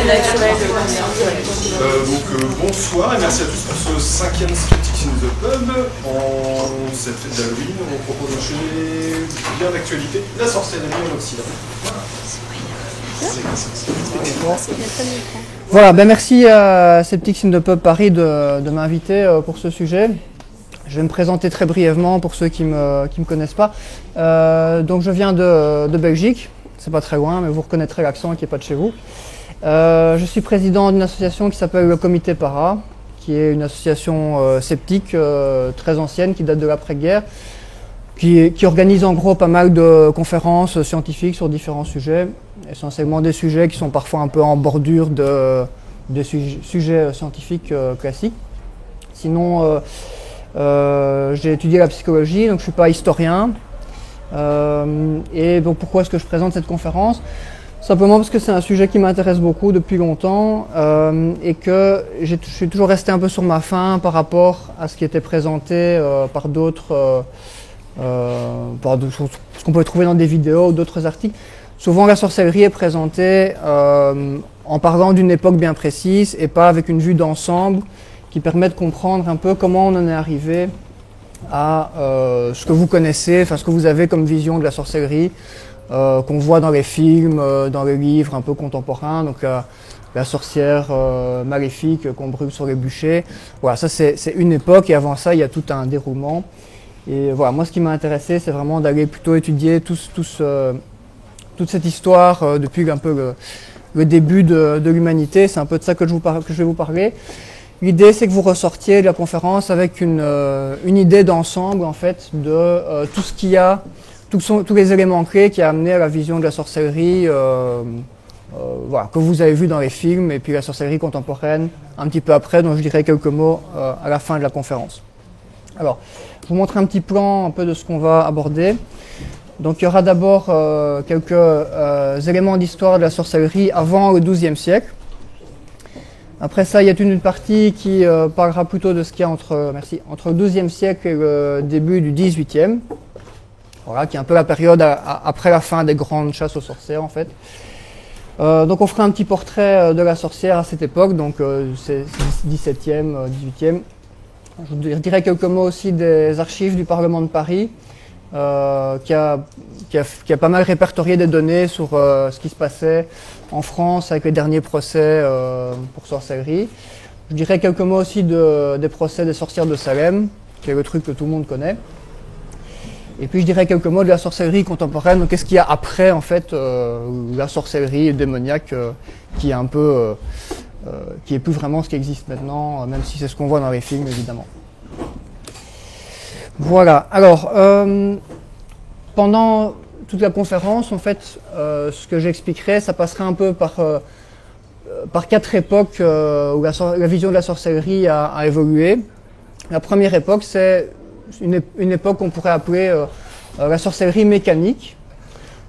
naturel dans Bonsoir et merci à tous pour ce 5e Skeptics in the Pub. En cette fête d'Halloween, on propose d'enchaîner bien d'actualité, la sorcellerie en Occident. Voilà, ben merci à Skeptics in the Pub Paris de m'inviter pour ce sujet. Je vais me présenter très brièvement pour ceux qui me connaissent pas. Donc je viens de Belgique, c'est pas très loin, mais vous reconnaîtrez l'accent qui n'est pas de chez vous. Je suis président d'une association qui s'appelle le Comité Para, qui est une association sceptique très ancienne qui date de l'après-guerre, qui organise en gros pas mal de conférences scientifiques sur différents sujets, essentiellement des sujets qui sont parfois un peu en bordure des sujets scientifiques classiques. Sinon, j'ai étudié la psychologie, donc je ne suis pas historien. Et donc pourquoi est-ce que je présente cette conférence ? Simplement parce que c'est un sujet qui m'intéresse beaucoup depuis longtemps et que je suis toujours resté un peu sur ma faim par rapport à ce qui était présenté par d'autres, ce qu'on peut trouver dans des vidéos ou d'autres articles. Souvent la sorcellerie est présentée en parlant d'une époque bien précise et pas avec une vue d'ensemble qui permet de comprendre un peu comment on en est arrivé à ce que vous connaissez, enfin ce que vous avez comme vision de la sorcellerie, qu'on voit dans les films, dans les livres un peu contemporains, donc la sorcière maléfique qu'on brûle sur les bûchers. Voilà, ça c'est une époque et avant ça il y a tout un déroulement. Et voilà, moi ce qui m'a intéressé c'est vraiment d'aller plutôt étudier toute cette histoire depuis un peu le début de l'humanité. C'est un peu de ça que je vais vous parler. L'idée, c'est que vous ressortiez de la conférence avec une idée d'ensemble, en fait, de tout ce qu'il y a, tous les éléments clés qui a amené à la vision de la sorcellerie, voilà, que vous avez vu dans les films, et puis la sorcellerie contemporaine un petit peu après, dont je dirai quelques mots à la fin de la conférence. Alors, je vous montre un petit plan un peu de ce qu'on va aborder. Donc, il y aura d'abord quelques éléments d'histoire de la sorcellerie avant le XIIe siècle. Après ça, il y a une partie qui parlera plutôt de ce qu'il y a entre le XIIe siècle et le début du XVIIIe. Voilà, qui est un peu la période après la fin des grandes chasses aux sorcières, en fait. Donc on fera un petit portrait de la sorcière à cette époque, donc c'est 17e, 18e. Je vous dirai quelques mots aussi des archives du Parlement de Paris, qui a pas mal répertorié des données sur ce qui se passait en France avec les derniers procès pour sorcellerie. Je dirais quelques mots aussi des procès des sorcières de Salem, qui est le truc que tout le monde connaît. Et puis je dirais quelques mots de la sorcellerie contemporaine, donc qu'est-ce qu'il y a après en fait la sorcellerie démoniaque qui est un peu, qui est plus vraiment ce qui existe maintenant, même si c'est ce qu'on voit dans les films évidemment. Voilà, alors pendant toute la conférence, en fait, ce que j'expliquerai, ça passera un peu par 4 époques où la vision de la sorcellerie a évolué. La première époque, c'est une époque qu'on pourrait appeler la sorcellerie mécanique,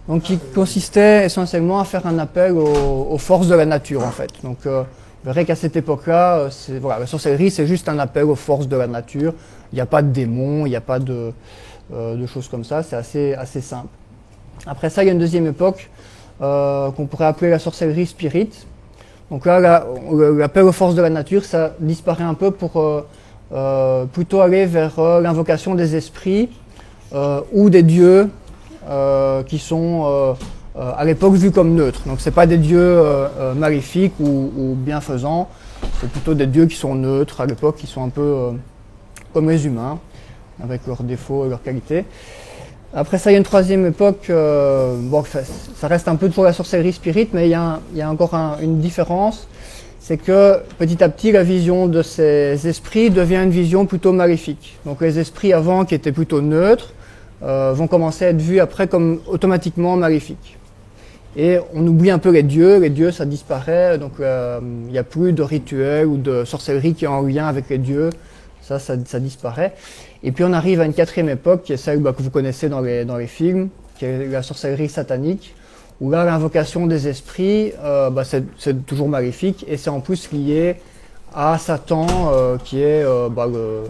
donc qui consistait essentiellement à faire un appel aux forces de la nature, en fait. Donc, vous verrez qu'à cette époque-là, voilà, la sorcellerie, c'est juste un appel aux forces de la nature. Il n'y a pas de démons, il n'y a pas de choses comme ça, c'est assez simple. Après ça, il y a une deuxième époque qu'on pourrait appeler la sorcellerie spirit. Donc là, l'appel aux forces de la nature, ça disparaît un peu pour plutôt aller vers l'invocation des esprits ou des dieux qui sont à l'époque vus comme neutres. Donc c'est pas des dieux maléfiques ou bienfaisants, c'est plutôt des dieux qui sont neutres à l'époque, qui sont un peu comme les humains, avec leurs défauts et leurs qualités. Après ça, il y a une troisième époque, bon, ça reste un peu toujours la sorcellerie spirit, mais il y a encore une différence, c'est que petit à petit, la vision de ces esprits devient une vision plutôt maléfique. Donc les esprits avant, qui étaient plutôt neutres, vont commencer à être vus après comme automatiquement maléfiques. Et on oublie un peu les dieux ça disparaît, donc il n'y a plus de rituels ou de sorcellerie qui est en lien avec les dieux, ça disparaît. Et puis on arrive à une quatrième époque, qui est celle que vous connaissez dans les films, qui est la sorcellerie satanique, où là l'invocation des esprits, c'est toujours maléfique, et c'est en plus lié à Satan, qui est le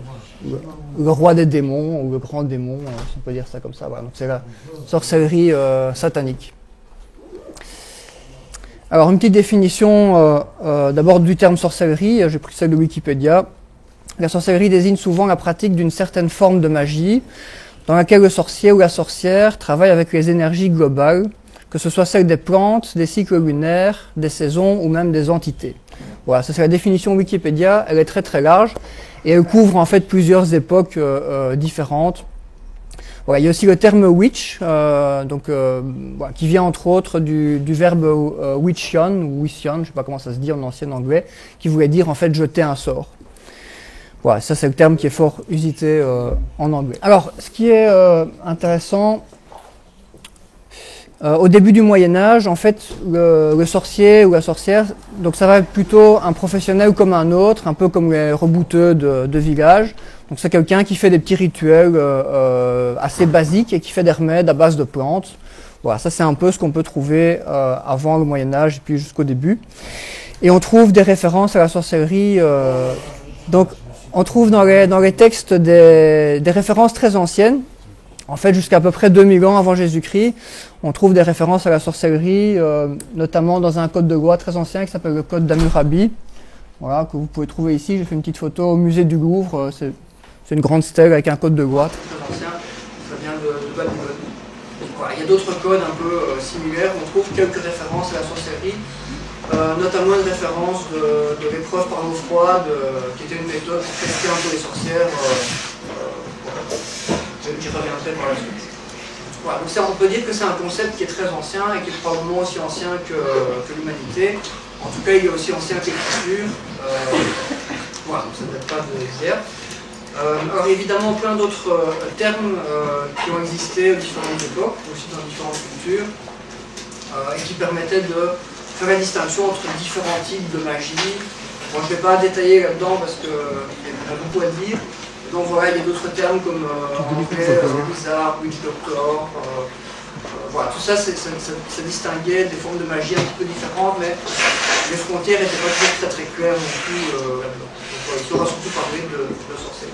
roi des démons, ou le grand démon, si on peut dire ça comme ça. Voilà. Donc c'est la sorcellerie satanique. Alors une petite définition d'abord du terme sorcellerie, j'ai pris celle de Wikipédia. La sorcellerie désigne souvent la pratique d'une certaine forme de magie dans laquelle le sorcier ou la sorcière travaille avec les énergies globales, que ce soit celles des plantes, des cycles lunaires, des saisons ou même des entités. Voilà, ça c'est la définition Wikipédia, elle est très très large et elle couvre en fait plusieurs époques différentes. Voilà, il y a aussi le terme witch, voilà, qui vient entre autres du verbe witchion ou wishion, je ne sais pas comment ça se dit en ancien anglais, qui voulait dire en fait jeter un sort. Voilà, ça c'est le terme qui est fort usité en anglais. Alors, ce qui est intéressant, au début du Moyen-Âge, en fait, le sorcier ou la sorcière, donc ça va être plutôt un professionnel comme un autre, un peu comme les rebouteux de village. Donc c'est quelqu'un qui fait des petits rituels assez basiques et qui fait des remèdes à base de plantes. Voilà, ça c'est un peu ce qu'on peut trouver avant le Moyen-Âge et puis jusqu'au début. Et on trouve des références à la sorcellerie. Donc on trouve dans les textes des références très anciennes. En fait, jusqu'à peu près 2000 ans avant Jésus-Christ, on trouve des références à la sorcellerie, notamment dans un code de loi très ancien qui s'appelle le code d'Hammurabi. Voilà, que vous pouvez trouver ici. J'ai fait une petite photo au musée du Louvre. C'est une grande stèle avec un code de loi. Très ancien, ça vient de Babylone. Voilà, il y a d'autres codes un peu similaires. On trouve quelques références à la sorcellerie, notamment une référence de l'épreuve par l'eau froide, qui était une méthode pour tester un peu les sorcières. J'y reviendrai par la suite. Voilà, donc ça, on peut dire que c'est un concept qui est très ancien et qui est probablement aussi ancien que l'humanité. En tout cas, il est aussi ancien que l'écriture. Voilà, donc ça ne date pas d'hier. Alors évidemment, plein d'autres termes qui ont existé aux différentes époques, aussi dans différentes cultures, et qui permettaient de faire la distinction entre différents types de magie. Bon, je ne vais pas détailler là-dedans parce qu'il y a beaucoup à dire. Donc voilà, il y a d'autres termes comme en anglais, wizard, witch doctor. Voilà, tout ça, ça distinguait des formes de magie un petit peu différentes, mais les frontières n'étaient pas toujours très très claires non plus là-dedans. Donc voilà, ici, on va surtout parler de sorcellerie.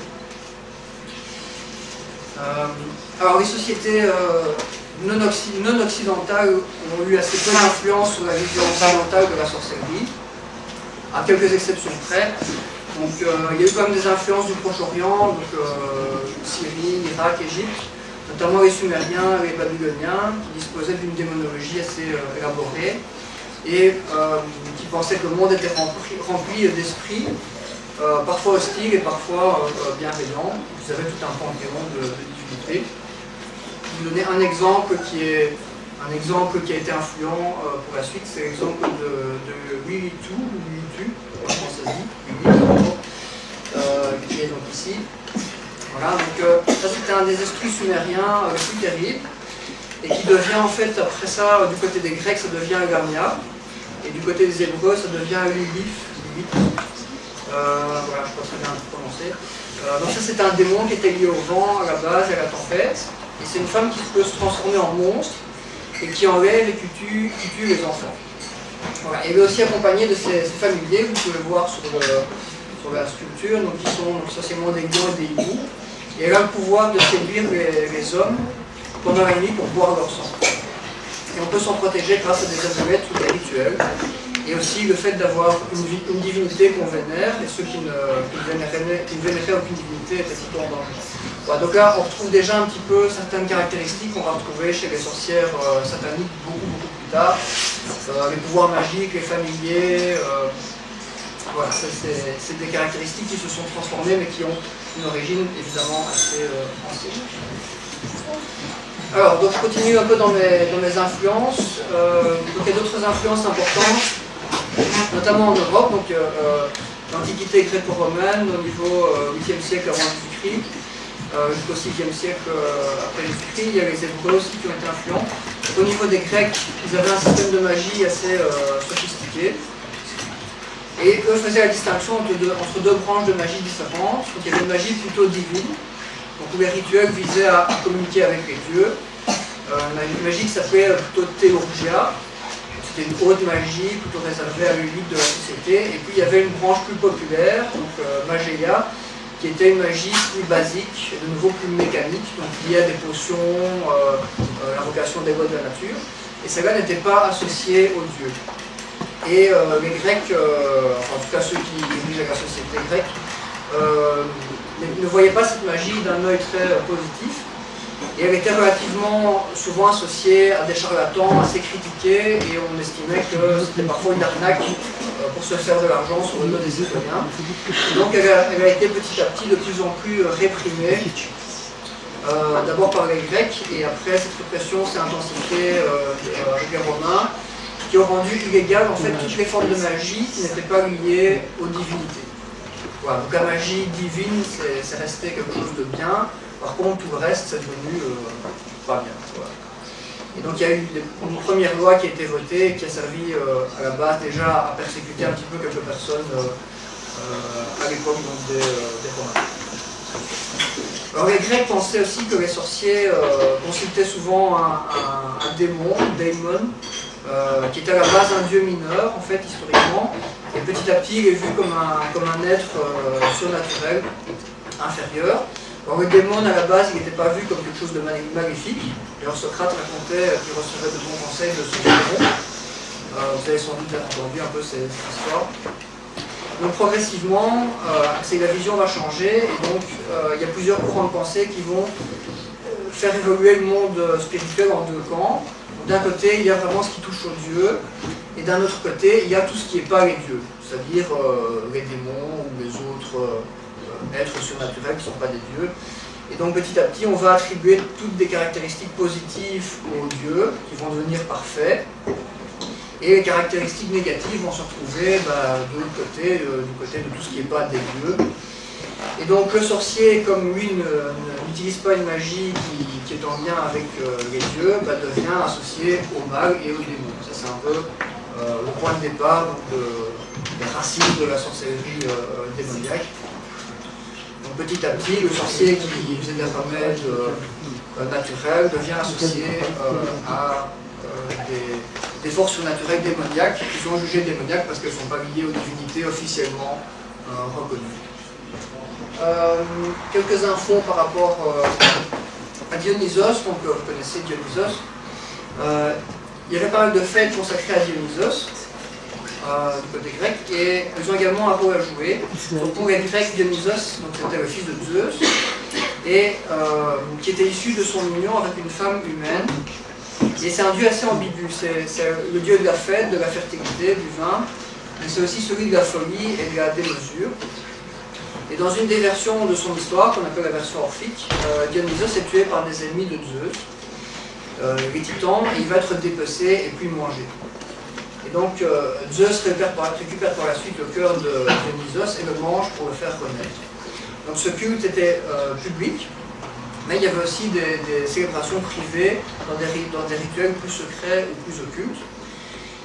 Alors les sociétés non occidentales ont eu assez peu d'influence sur la vision occidentale de la sorcellerie, à quelques exceptions près. Donc il y a eu quand même des influences du Proche-Orient, donc Syrie, Irak, Égypte, notamment les Sumériens et les Babyloniens, qui disposaient d'une démonologie assez élaborée et qui pensaient que le monde était rempli d'esprits, parfois hostiles et parfois bienveillants. Vous avez tout un panthéon de divinités. Je vais vous donner un exemple qui a été influent pour la suite, c'est l'exemple de Wilitu, comment ça se dit, qui est donc ici. Voilà, donc ça c'était un des esprits sumériens le plus terrible, et qui devient en fait, après ça, du côté des Grecs, ça devient Lamia, et du côté des Hébreux, ça devient Lilith. Voilà, je ne sais pas très bien prononcer. Donc ça c'est un démon qui était lié au vent, à la base, et à la tempête, et c'est une femme qui peut se transformer en monstre, et qui enlève et qui tue les enfants. Voilà. Et elle est aussi accompagnée de ses familiers, vous pouvez le voir sur la sculpture, donc qui sont essentiellement des lions et des hiboux. Et elle a le pouvoir de séduire les hommes pendant la nuit pour boire leur sang. Et on peut s'en protéger grâce à des amulettes ou des rituels. Et aussi le fait d'avoir une divinité qu'on vénère, et ceux qui ne vénéraient aucune divinité étaient plutôt en danger. Voilà, donc là, on retrouve déjà un petit peu certaines caractéristiques qu'on va retrouver chez les sorcières sataniques beaucoup plus tard. Les pouvoirs magiques, les familiers, voilà, c'est des caractéristiques qui se sont transformées mais qui ont une origine évidemment assez ancienne. Alors, donc je continue un peu dans mes influences. Donc il y a d'autres influences importantes, notamment en Europe, donc l'Antiquité gréco-romaine au niveau 8e siècle avant Jésus-Christ, jusqu'au 6e siècle après Jésus-Christ. Il y a les Hébreux aussi qui ont été influents. Au niveau des Grecs, ils avaient un système de magie assez sophistiqué. Et eux faisaient la distinction entre deux branches de magie différentes. Donc il y avait une magie plutôt divine, donc où les rituels visaient à communiquer avec les dieux. Une magie qui s'appelait plutôt théurgia. C'était une haute magie plutôt réservée à l'élite de la société. Et puis il y avait une branche plus populaire, donc Magia, qui était une magie plus basique, de nouveau plus mécanique, donc liée à des potions, l'invocation des lois de la nature. Et celle-là n'était pas associée aux dieux. Et les Grecs, enfin, en tout cas ceux qui dirigeaient la société grecque, ne voyaient pas cette magie d'un œil très positif. Et elle était relativement souvent associée à des charlatans assez critiqués, et on estimait que c'était parfois une arnaque pour se faire de l'argent sur le dos des citoyens. Donc elle a été petit à petit de plus en plus réprimée, d'abord par les Grecs, et après cette répression s'est intensifiée avec les Romains, qui ont rendu illégales en fait toutes les formes de magie qui n'étaient pas liées aux divinités. Voilà, donc la magie divine, c'est resté quelque chose de bien. Par contre, tout le reste, c'est devenu pas bien. Voilà. Et donc, il y a eu une première loi qui a été votée et qui a servi à la base déjà à persécuter un petit peu quelques personnes à l'époque des Romains. Alors, les Grecs pensaient aussi que les sorciers consultaient souvent un démon, daimon, qui était à la base un dieu mineur, en fait, historiquement. Et petit à petit, il est vu comme un être surnaturel, inférieur. Alors le démon, à la base, il n'était pas vu comme quelque chose de maléfique. D'ailleurs, Socrate racontait qu'il recevait de bons conseils de son démon. Vous avez sans doute entendu un peu cette histoire. Donc progressivement, la vision va changer, et donc il y a plusieurs courants de pensée qui vont faire évoluer le monde spirituel en deux camps. D'un côté, il y a vraiment ce qui touche aux dieux, et d'un autre côté, il y a tout ce qui n'est pas les dieux, c'est-à-dire les démons ou les autres êtres surnaturels qui ne sont pas des dieux. Et donc petit à petit, on va attribuer toutes des caractéristiques positives aux dieux, qui vont devenir parfaits, et les caractéristiques négatives vont se retrouver de l'autre côté, du côté de tout ce qui n'est pas des dieux. Et donc le sorcier, comme lui n'utilise pas une magie qui est en lien avec les dieux, devient associé au mal et aux démons. Ça c'est un peu le point de départ des racines de la sorcellerie démoniaque. Donc petit à petit, le sorcier qui faisait des remèdes naturels devient associé à des forces surnaturelles démoniaques qui sont jugées démoniaques parce qu'elles ne sont pas liées aux divinités officiellement reconnues. Quelques infos par rapport à Dionysos. Donc vous connaissez Dionysos. Il y avait pas mal de fêtes consacrées à Dionysos du côté grec, et ils ont également un rôle à jouer. Donc pour les Grecs, Dionysos, c'était le fils de Zeus, et qui était issu de son union avec une femme humaine. Et c'est un dieu assez ambigu. C'est le dieu de la fête, de la fertilité, du vin, mais c'est aussi celui de la folie et de la démesure. Et dans une des versions de son histoire, qu'on appelle la version orphique, Dionysos est tué par des ennemis de Zeus, les titans, et il va être dépecé et puis mangé. Et donc Zeus récupère par la suite le cœur de Dionysos et le mange pour le faire renaître. Donc ce culte était public, mais il y avait aussi des célébrations privées dans des rituels plus secrets ou plus occultes.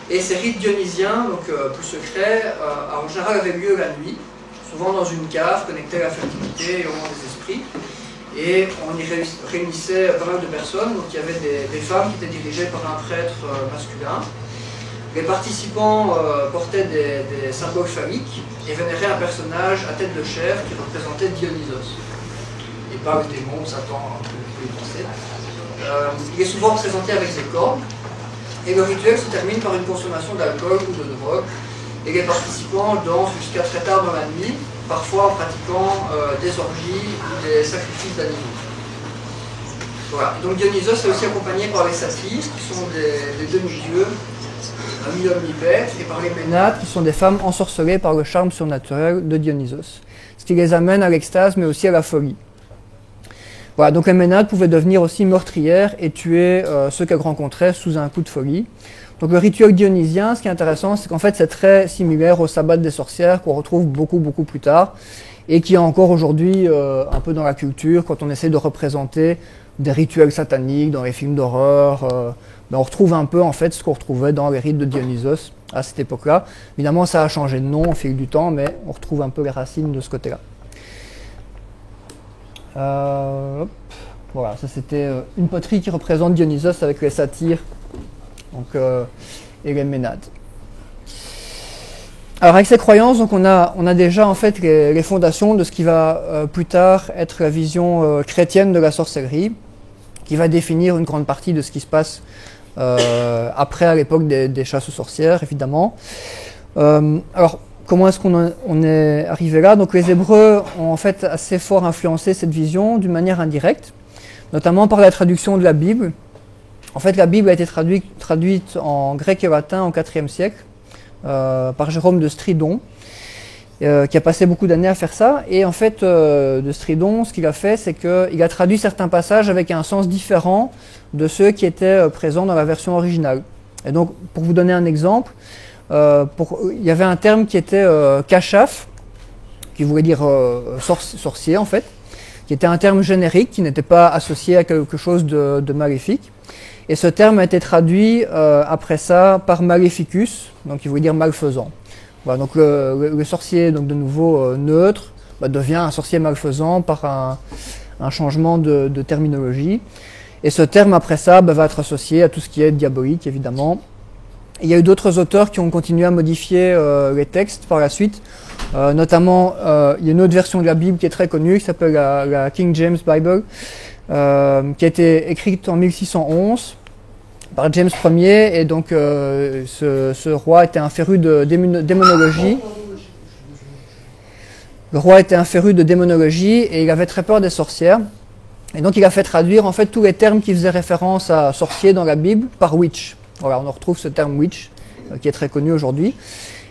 Et ces rites dionysiens, donc plus secrets, en général avaient lieu la nuit, souvent dans une cave connectée à la fertilité et au monde des esprits. Et on y réunissait pas mal de personnes. Donc il y avait des femmes qui étaient dirigées par un prêtre masculin. Les participants portaient des symboles phalliques et vénéraient un personnage à tête de chair qui représentait Dionysos. Et pas le démon, Satan, vous pouvez penser. Il est souvent représenté avec des cornes. Et le rituel se termine par une consommation d'alcool ou de drogue. Et les participants dansent jusqu'à très tard dans la nuit, parfois en pratiquant des orgies ou des sacrifices d'animaux. Voilà. Donc Dionysos est aussi accompagné par les satyres, qui sont des demi-dieux, mi-homme, mi-bête, et par les Ménades, qui sont des femmes ensorcelées par le charme surnaturel de Dionysos. Ce qui les amène à l'extase, mais aussi à la folie. Voilà, donc les Ménades pouvaient devenir aussi meurtrières et tuer ceux qu'elles rencontraient sous un coup de folie. Donc le rituel dionysien, ce qui est intéressant, c'est qu'en fait c'est très similaire au sabbat des sorcières qu'on retrouve beaucoup plus tard et qui est encore aujourd'hui un peu dans la culture quand on essaie de représenter des rituels sataniques dans les films d'horreur. On retrouve un peu en fait ce qu'on retrouvait dans les rites de Dionysos à cette époque-là. Évidemment ça a changé de nom au fil du temps, mais on retrouve un peu les racines de ce côté-là. Voilà, ça c'était une poterie qui représente Dionysos avec les satyres. Donc, et les Ménades. Alors avec ces croyances, donc on a déjà en fait les fondations de ce qui va plus tard être la vision chrétienne de la sorcellerie, qui va définir une grande partie de ce qui se passe après à l'époque des chasses aux sorcières, évidemment. Alors, comment est-ce qu'on est arrivé là? Donc les Hébreux ont en fait assez fort influencé cette vision d'une manière indirecte, notamment par la traduction de la Bible. En fait, la Bible a été traduite en grec et latin au IVe siècle par Jérôme de Stridon, qui a passé beaucoup d'années à faire ça. Et en fait, de Stridon, ce qu'il a fait, c'est qu'il a traduit certains passages avec un sens différent de ceux qui étaient présents dans la version originale. Et donc, pour vous donner un exemple, il y avait un terme qui était kashaf, qui voulait dire sorcier en fait, qui était un terme générique, qui n'était pas associé à quelque chose de maléfique. Et ce terme a été traduit après ça par maléficus, donc qui voulait dire malfaisant. Voilà, donc le sorcier, donc de nouveau neutre, devient un sorcier malfaisant par un changement de terminologie. Et ce terme après ça va être associé à tout ce qui est diabolique, évidemment. Et il y a eu d'autres auteurs qui ont continué à modifier les textes par la suite. Notamment, il y a une autre version de la Bible qui est très connue, qui s'appelle la King James Bible, qui a été écrite en 1611 par James Ier. Et donc, ce roi était un féru de démonologie. Le roi était un féru de démonologie et il avait très peur des sorcières. Et donc, il a fait traduire en fait tous les termes qui faisaient référence à sorcier dans la Bible par witch. Voilà, on retrouve ce terme witch qui est très connu aujourd'hui.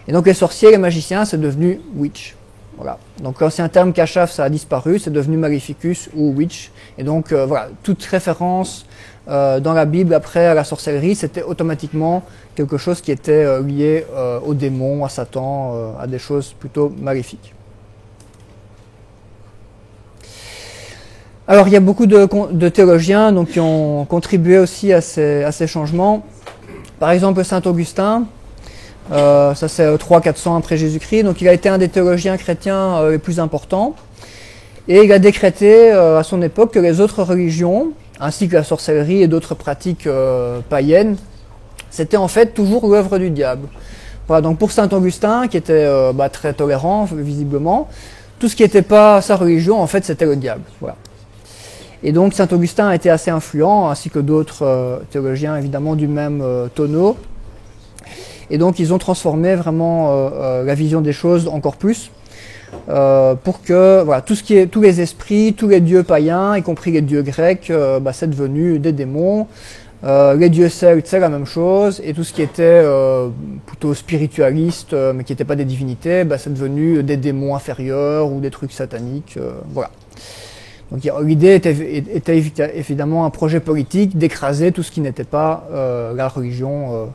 Et donc les sorciers, les magiciens, c'est devenu witch. Voilà. Donc l'ancien terme kashaf, ça a disparu, c'est devenu maléficus ou witch. Et donc voilà, toute référence dans la Bible après à la sorcellerie, c'était automatiquement quelque chose qui était lié aux démons, à Satan, à des choses plutôt maléfiques. Alors il y a beaucoup de théologiens donc, qui ont contribué aussi à ces changements. Par exemple, Saint Augustin, ça c'est 300-400 après Jésus-Christ, donc il a été un des théologiens chrétiens les plus importants, et il a décrété à son époque que les autres religions, ainsi que la sorcellerie et d'autres pratiques païennes, c'était en fait toujours l'œuvre du diable. Voilà, donc pour Saint Augustin, qui était très tolérant visiblement, tout ce qui n'était pas sa religion, en fait c'était le diable. Voilà. Et donc Saint Augustin a été assez influent, ainsi que d'autres théologiens évidemment du même tonneau. Et donc ils ont transformé vraiment la vision des choses encore plus, pour que voilà, tous les esprits, tous les dieux païens, y compris les dieux grecs, c'est devenu des démons. Les dieux celtes, c'est la même chose, et tout ce qui était plutôt spiritualiste, mais qui n'était pas des divinités, c'est devenu des démons inférieurs ou des trucs sataniques. Voilà. Donc l'idée était évidemment un projet politique d'écraser tout ce qui n'était pas la religion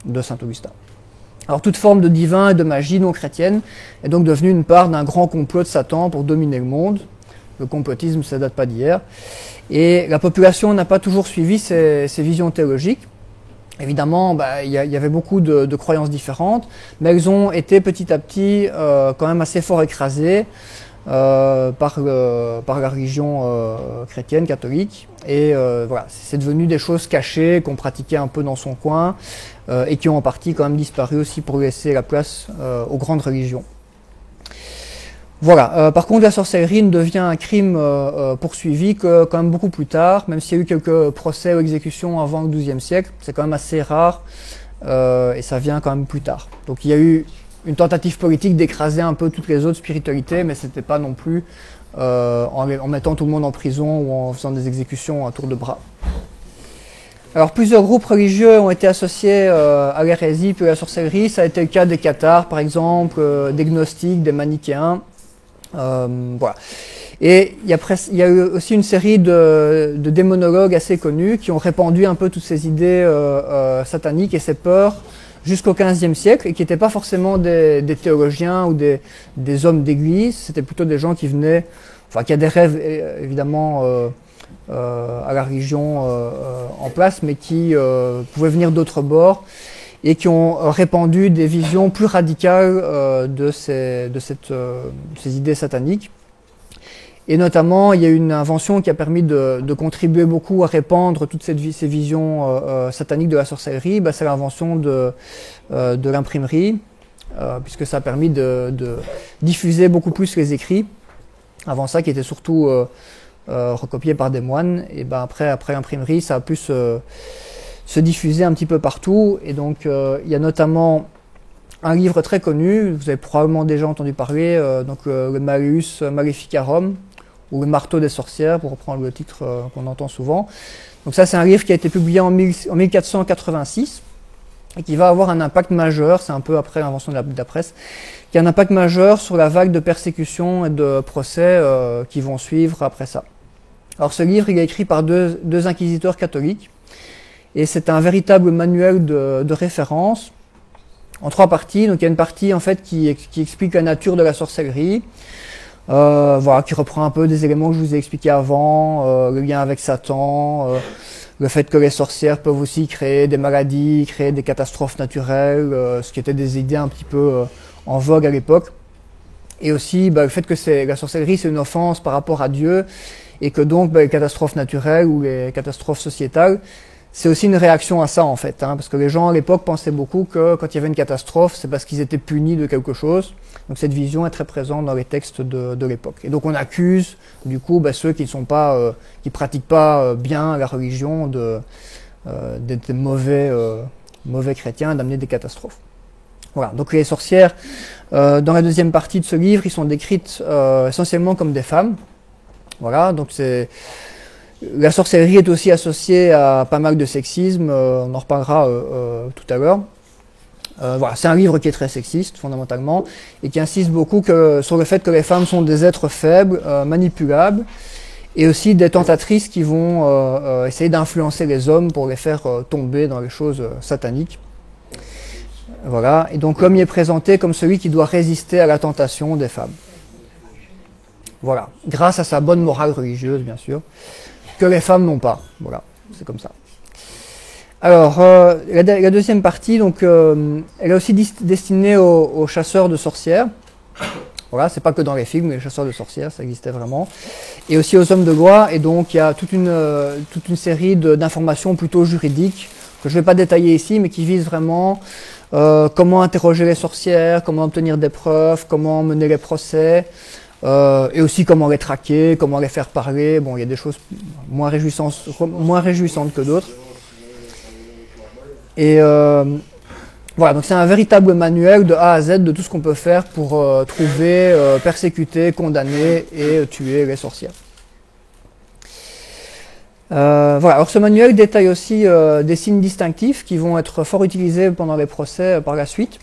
de Saint Augustin. Alors toute forme de divin et de magie non chrétienne est donc devenue une part d'un grand complot de Satan pour dominer le monde. Le complotisme, ça date pas d'hier. Et la population n'a pas toujours suivi ces visions théologiques. Évidemment, il y avait beaucoup de croyances différentes, mais elles ont été petit à petit quand même assez fort écrasées par la religion chrétienne, catholique. Et voilà, c'est devenu des choses cachées qu'on pratiquait un peu dans son coin et qui ont en partie quand même disparu aussi pour laisser la place aux grandes religions. Voilà. Par contre, la sorcellerie ne devient un crime poursuivi que quand même beaucoup plus tard, même s'il y a eu quelques procès ou exécutions avant le XIIe siècle, c'est quand même assez rare et ça vient quand même plus tard. Donc il y a eu une tentative politique d'écraser un peu toutes les autres spiritualités, mais c'était pas non plus en mettant tout le monde en prison ou en faisant des exécutions à tour de bras. Alors plusieurs groupes religieux ont été associés à l'hérésie puis à la sorcellerie. Ça a été le cas des cathares par exemple, des gnostiques, des manichéens. Voilà. Et il y a eu aussi une série de démonologues assez connus qui ont répandu un peu toutes ces idées sataniques et ces peurs jusqu'au XVe siècle, et qui n'étaient pas forcément des théologiens ou des hommes d'église, c'était plutôt des gens qui venaient, enfin qui adhéraient évidemment à la religion en place, mais qui pouvaient venir d'autres bords, et qui ont répandu des visions plus radicales de ces idées sataniques. Et notamment, il y a eu une invention qui a permis de contribuer beaucoup à répandre toutes ces visions sataniques de la sorcellerie, c'est l'invention de l'imprimerie, puisque ça a permis de diffuser beaucoup plus les écrits. Avant ça, qui étaient surtout recopiés par des moines. Et ben après l'imprimerie, ça a pu se diffuser un petit peu partout. Et donc, il y a notamment un livre très connu, vous avez probablement déjà entendu parler, donc le Malleus Maleficarum, ou le Marteau des sorcières, pour reprendre le titre qu'on entend souvent. Donc ça, c'est un livre qui a été publié en 1486, et qui va avoir un impact majeur, c'est un peu après l'invention de la presse, qui a un impact majeur sur la vague de persécutions et de procès qui vont suivre après ça. Alors ce livre, il est écrit par deux inquisiteurs catholiques, et c'est un véritable manuel de référence, en 3 parties. Donc il y a une partie en fait qui explique la nature de la sorcellerie, voilà, qui reprend un peu des éléments que je vous ai expliqués avant, le lien avec Satan, le fait que les sorcières peuvent aussi créer des maladies, créer des catastrophes naturelles, ce qui étaient des idées un petit peu en vogue à l'époque. Et aussi le fait que la sorcellerie c'est une offense par rapport à Dieu, et que donc les catastrophes naturelles ou les catastrophes sociétales, c'est aussi une réaction à ça en fait, parce que les gens à l'époque pensaient beaucoup que quand il y avait une catastrophe, c'est parce qu'ils étaient punis de quelque chose. Donc cette vision est très présente dans les textes de l'époque. Et donc on accuse du coup ceux qui ne sont pas, qui pratiquent pas bien la religion d'être mauvais chrétiens, d'amener des catastrophes. Voilà. Donc les sorcières, dans la deuxième partie de ce livre, ils sont décrites essentiellement comme des femmes. Voilà. Donc la sorcellerie est aussi associée à pas mal de sexisme, on en reparlera tout à l'heure. Voilà, c'est un livre qui est très sexiste fondamentalement et qui insiste beaucoup sur le fait que les femmes sont des êtres faibles, manipulables, et aussi des tentatrices qui vont essayer d'influencer les hommes pour les faire tomber dans les choses sataniques. Voilà, et donc l'homme y est présenté comme celui qui doit résister à la tentation des femmes. Voilà, grâce à sa bonne morale religieuse bien sûr, que les femmes n'ont pas. Voilà, c'est comme ça. Alors, la deuxième partie, donc, elle est aussi destinée aux chasseurs de sorcières. Voilà, c'est pas que dans les films, les chasseurs de sorcières, ça existait vraiment. Et aussi aux hommes de loi, et donc il y a toute une série d'informations plutôt juridiques, que je ne vais pas détailler ici, mais qui visent vraiment comment interroger les sorcières, comment obtenir des preuves, comment mener les procès, et aussi comment les traquer, comment les faire parler. Bon, il y a des choses moins réjouissantes que d'autres. Et voilà, donc c'est un véritable manuel de A à Z de tout ce qu'on peut faire pour trouver, persécuter, condamner et tuer les sorcières. Voilà, alors ce manuel détaille aussi des signes distinctifs qui vont être fort utilisés pendant les procès par la suite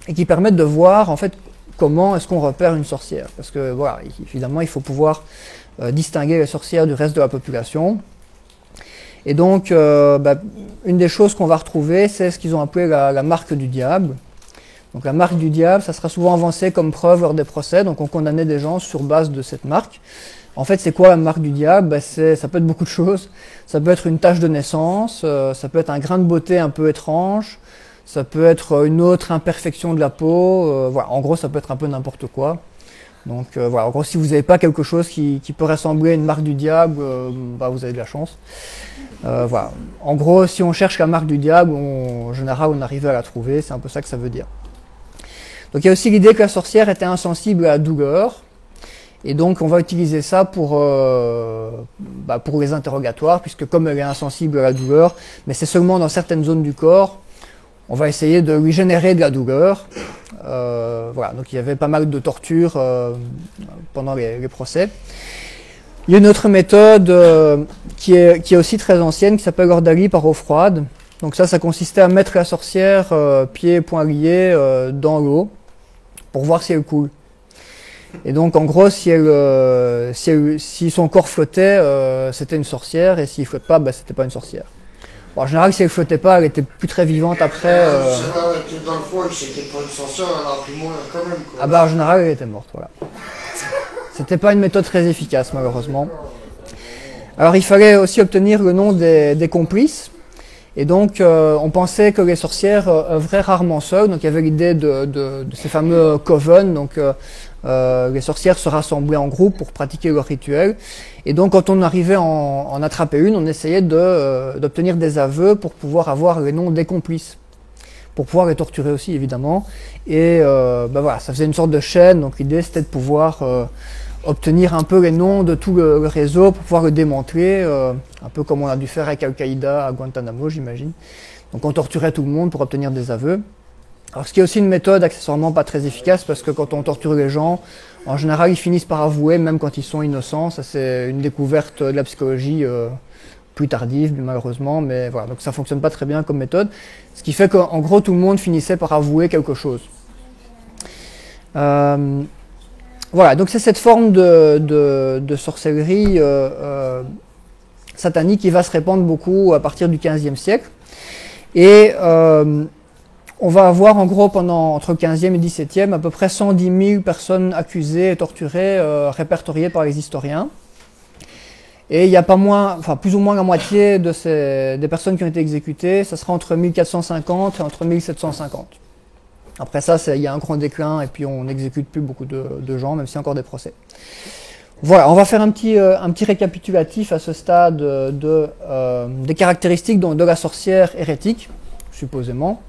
et qui permettent de voir en fait comment est-ce qu'on repère une sorcière. Parce que voilà, évidemment il faut pouvoir distinguer les sorcières du reste de la population. Et donc, une des choses qu'on va retrouver, c'est ce qu'ils ont appelé la marque du diable. Donc la marque du diable, ça sera souvent avancé comme preuve lors des procès, donc on condamnait des gens sur base de cette marque. En fait, c'est quoi la marque du diable? Ça peut être beaucoup de choses. Ça peut être une tache de naissance, ça peut être un grain de beauté un peu étrange, ça peut être une autre imperfection de la peau, voilà. En gros, ça peut être un peu n'importe quoi. Donc voilà, en gros, si vous n'avez pas quelque chose qui peut ressembler à une marque du diable, vous avez de la chance. Voilà. En gros, si on cherche la marque du diable, en général, on arrive à la trouver, c'est un peu ça que ça veut dire. Donc il y a aussi l'idée que la sorcière était insensible à la douleur, et donc on va utiliser ça pour les interrogatoires, puisque comme elle est insensible à la douleur, mais c'est seulement dans certaines zones du corps, on va essayer de lui générer de la douleur. Voilà, donc il y avait pas mal de tortures pendant les procès. Il y a une autre méthode qui est aussi très ancienne, qui s'appelle l'ordalie par eau froide. Donc ça consistait à mettre la sorcière pieds et poings liés dans l'eau pour voir si elle coule. Et donc en gros, si son corps flottait, c'était une sorcière, et s'il ne flotte pas, c'était pas une sorcière. Bon, en général, si elle ne flottait pas, elle était plus très vivante après. C'est vrai que dans le fond, c'était pas une sorcière, elle a pris moins quand même. Quoi. En général, elle était morte, voilà. C'était pas une méthode très efficace, malheureusement. Alors, il fallait aussi obtenir le nom des complices. Et donc, on pensait que les sorcières œuvraient rarement seules. Donc, il y avait l'idée de ces fameux coven. Donc, les sorcières se rassemblaient en groupe pour pratiquer leur rituel. Et donc, quand on arrivait en attraper une, on essayait d'obtenir des aveux pour pouvoir avoir les noms des complices. Pour pouvoir les torturer aussi, évidemment. Et voilà, ça faisait une sorte de chaîne. Donc, l'idée, c'était de pouvoir obtenir un peu les noms de tout le réseau pour pouvoir le démanteler, un peu comme on a dû faire avec Al-Qaïda à Guantanamo, j'imagine. Donc on torturait tout le monde pour obtenir des aveux. Alors ce qui est aussi une méthode accessoirement pas très efficace, parce que quand on torture les gens, en général ils finissent par avouer même quand ils sont innocents. Ça c'est une découverte de la psychologie plus tardive malheureusement, mais voilà, donc ça fonctionne pas très bien comme méthode. Ce qui fait qu'en gros tout le monde finissait par avouer quelque chose. Voilà, donc c'est cette forme de sorcellerie satanique qui va se répandre beaucoup à partir du XVe siècle. Et on va avoir en gros entre le XVe et le XVIIe à peu près 110 000 personnes accusées et torturées, répertoriées par les historiens. Et il n'y a pas moins, enfin plus ou moins la moitié des personnes qui ont été exécutées, ça sera entre 1450 et entre 1750. Après ça, il y a un grand déclin et puis on n'exécute plus beaucoup de gens, même s'il y a encore des procès. Voilà, on va faire un petit récapitulatif à ce stade des caractéristiques de la sorcière hérétique, supposément.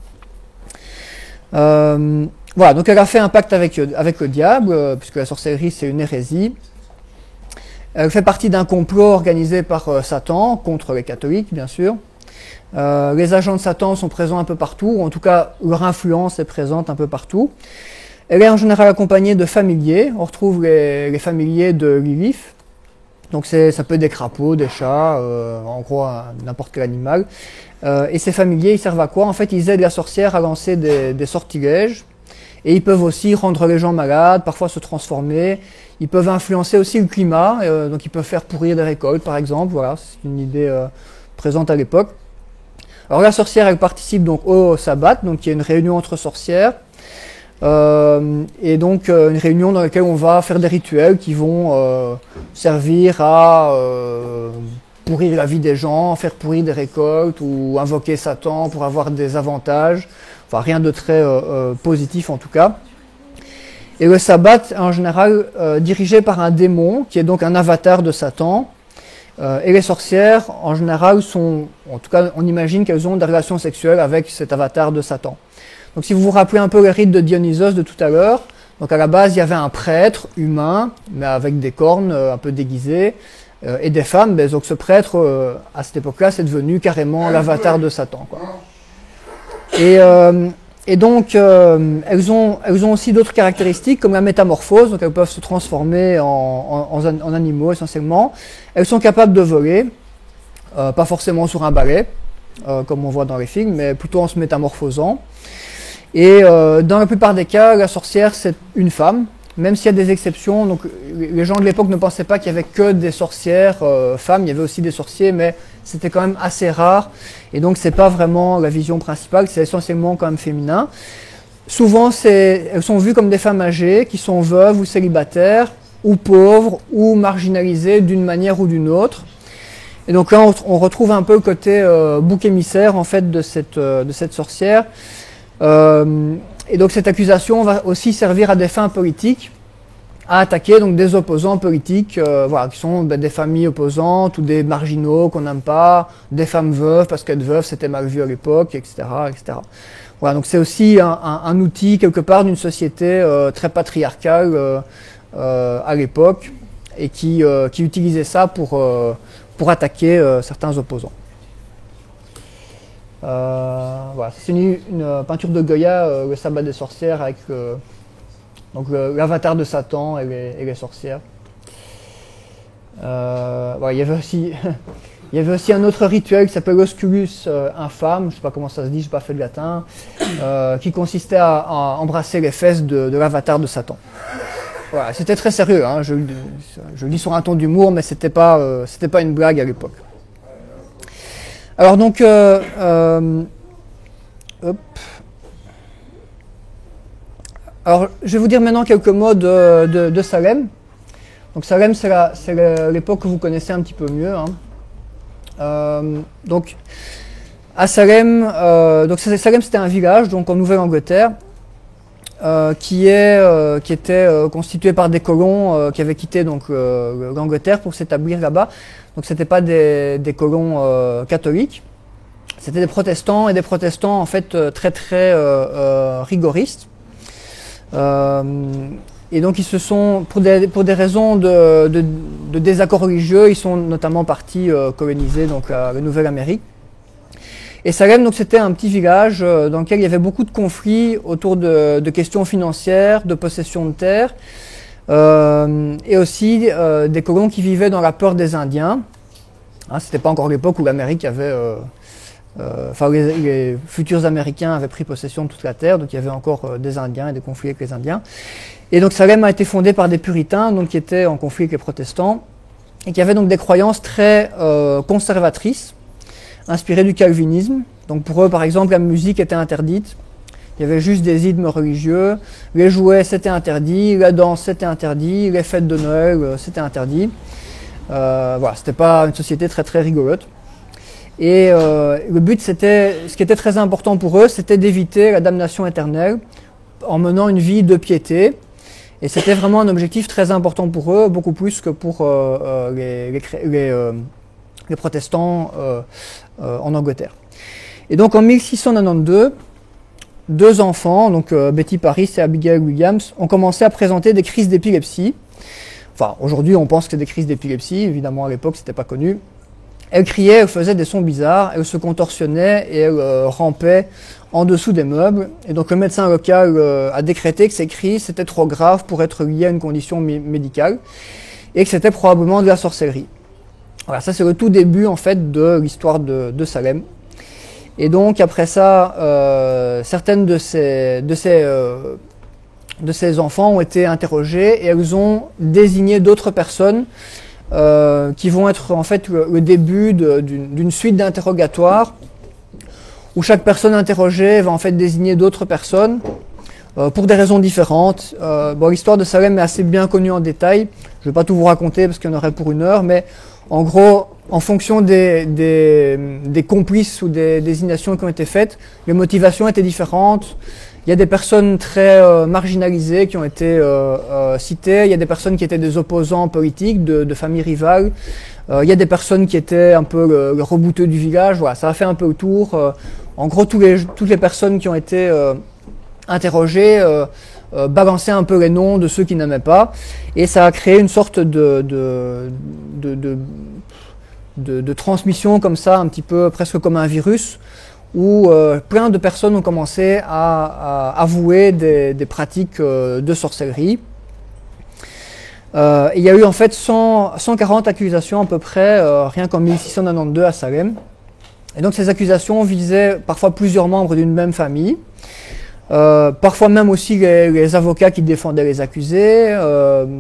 Voilà, donc elle a fait un pacte avec le diable, puisque la sorcellerie c'est une hérésie. Elle fait partie d'un complot organisé par Satan contre les catholiques, bien sûr. Les agents de Satan sont présents un peu partout, ou en tout cas leur influence est présente un peu partout. Elle est en général accompagnée de familiers. On retrouve les familiers de Lilith. Donc ça peut être des crapauds, des chats, en gros n'importe quel animal. Et ces familiers, ils servent à quoi? En fait, ils aident la sorcière à lancer des sortilèges. Et ils peuvent aussi rendre les gens malades, parfois se transformer. Ils peuvent influencer aussi le climat, donc ils peuvent faire pourrir des récoltes, par exemple. Voilà, c'est une idée présente à l'époque. Alors la sorcière, elle participe donc au sabbat, donc il y a une réunion entre sorcières. Et donc une réunion dans laquelle on va faire des rituels qui vont servir à pourrir la vie des gens, faire pourrir des récoltes ou invoquer Satan pour avoir des avantages. Enfin, rien de très positif en tout cas. Et le sabbat, en général, dirigé par un démon, qui est donc un avatar de Satan. Et les sorcières, en général, en tout cas, on imagine qu'elles ont des relations sexuelles avec cet avatar de Satan. Donc si vous vous rappelez un peu le rite de Dionysos de tout à l'heure, donc à la base, il y avait un prêtre humain, mais avec des cornes un peu déguisées, et des femmes. Donc ce prêtre, à cette époque-là, c'est devenu carrément l'avatar de Satan, quoi. Et donc, elles ont aussi d'autres caractéristiques, comme la métamorphose, donc elles peuvent se transformer en animaux essentiellement. Elles sont capables de voler, pas forcément sur un balai, comme on voit dans les films, mais plutôt en se métamorphosant. Et dans la plupart des cas, la sorcière, c'est une femme, même s'il y a des exceptions. Donc, les gens de l'époque ne pensaient pas qu'il y avait que des sorcières femmes, il y avait aussi des sorciers, mais c'était quand même assez rare. Et donc, c'est pas vraiment la vision principale, c'est essentiellement quand même féminin. Souvent, elles sont vues comme des femmes âgées, qui sont veuves ou célibataires, ou pauvres, ou marginalisées d'une manière ou d'une autre. Et donc là, on retrouve un peu le côté bouc émissaire, en fait, de cette sorcière. Et donc cette accusation va aussi servir à des fins politiques, à attaquer donc des opposants politiques, voilà, qui sont des familles opposantes ou des marginaux qu'on n'aime pas, des femmes veuves parce qu'être veuve c'était mal vu à l'époque, etc., etc. Voilà, donc c'est aussi un outil quelque part d'une société très patriarcale à l'époque et qui utilisait ça pour attaquer certains opposants. Voilà, c'est une peinture de Goya, le sabbat des sorcières, avec donc l'avatar de Satan et les sorcières. Voilà, il y avait aussi un autre rituel qui s'appelle l'osculus infâme, je ne sais pas comment ça se dit, je n'ai pas fait de latin, qui consistait à embrasser les fesses de l'avatar de Satan. Voilà, c'était très sérieux, hein, je le dis sur un ton d'humour, mais c'était pas une blague à l'époque. Alors donc, alors je vais vous dire maintenant quelques mots de Salem. Donc Salem, c'est l'époque que vous connaissez un petit peu mieux, hein. Donc à Salem, Salem c'était un village donc en Nouvelle-Angleterre qui était constitué par des colons qui avaient quitté donc l'Angleterre pour s'établir là-bas. Donc c'était pas des colons catholiques, c'était des protestants, et des protestants en fait très rigoristes. Et donc ils se sont, pour des raisons de désaccords religieux, ils sont notamment partis coloniser donc, la Nouvelle-Amérique. Et Salem, donc, c'était un petit village dans lequel il y avait beaucoup de conflits autour de questions financières, de possession de terres, et aussi des colons qui vivaient dans la peur des Indiens. Hein, c'était pas encore l'époque où l'Amérique avait... enfin, les futurs Américains avaient pris possession de toute la terre, donc il y avait encore des Indiens et des conflits avec les Indiens. Et donc Salem a été fondé par des puritains, donc qui étaient en conflit avec les protestants, et qui avaient donc des croyances très conservatrices, inspirées du calvinisme. Donc pour eux, par exemple, la musique était interdite. Il y avait juste des hymnes religieux. Les jouets, c'était interdit. La danse, c'était interdit. Les fêtes de Noël, c'était interdit. Voilà, c'était pas une société très très rigolote. Et le but, c'était, ce qui était très important pour eux, c'était d'éviter la damnation éternelle en menant une vie de piété. Et c'était vraiment un objectif très important pour eux, beaucoup plus que pour les protestants en Angleterre. Et donc en 1692, deux enfants, donc Betty Paris et Abigail Williams, ont commencé à présenter des crises d'épilepsie. Enfin, aujourd'hui on pense que c'est des crises d'épilepsie, évidemment à l'époque c'était pas connu. Elles criaient, elles faisaient des sons bizarres, elles se contorsionnaient et elles rampaient en dessous des meubles. Et donc le médecin local a décrété que ces crises c'était trop grave pour être liées à une condition médicale et que c'était probablement de la sorcellerie. Voilà, ça c'est le tout début en fait de l'histoire de Salem. Et donc après ça, certaines de ces enfants ont été interrogées et elles ont désigné d'autres personnes qui vont être en fait le début d'une suite d'interrogatoires où chaque personne interrogée va en fait désigner d'autres personnes pour des raisons différentes. Bon, l'histoire de Salem est assez bien connue en détail. Je ne vais pas tout vous raconter parce qu'il y en aurait pour une heure, mais en gros, en fonction des complices ou des désignations qui ont été faites, les motivations étaient différentes. Il y a des personnes très marginalisées qui ont été citées, il y a des personnes qui étaient des opposants politiques, de familles rivales, il y a des personnes qui étaient un peu le rebouteux du village, voilà, ça a fait un peu le tour. En gros, toutes les personnes qui ont été interrogées balançaient un peu les noms de ceux qui n'aimaient pas, et ça a créé une sorte de transmission comme ça, un petit peu presque comme un virus, où plein de personnes ont commencé à avouer des pratiques de sorcellerie. Il y a eu en fait 140 accusations à peu près, rien qu'en 1692 à Salem. Et donc ces accusations visaient parfois plusieurs membres d'une même famille, parfois même aussi les avocats qui défendaient les accusés.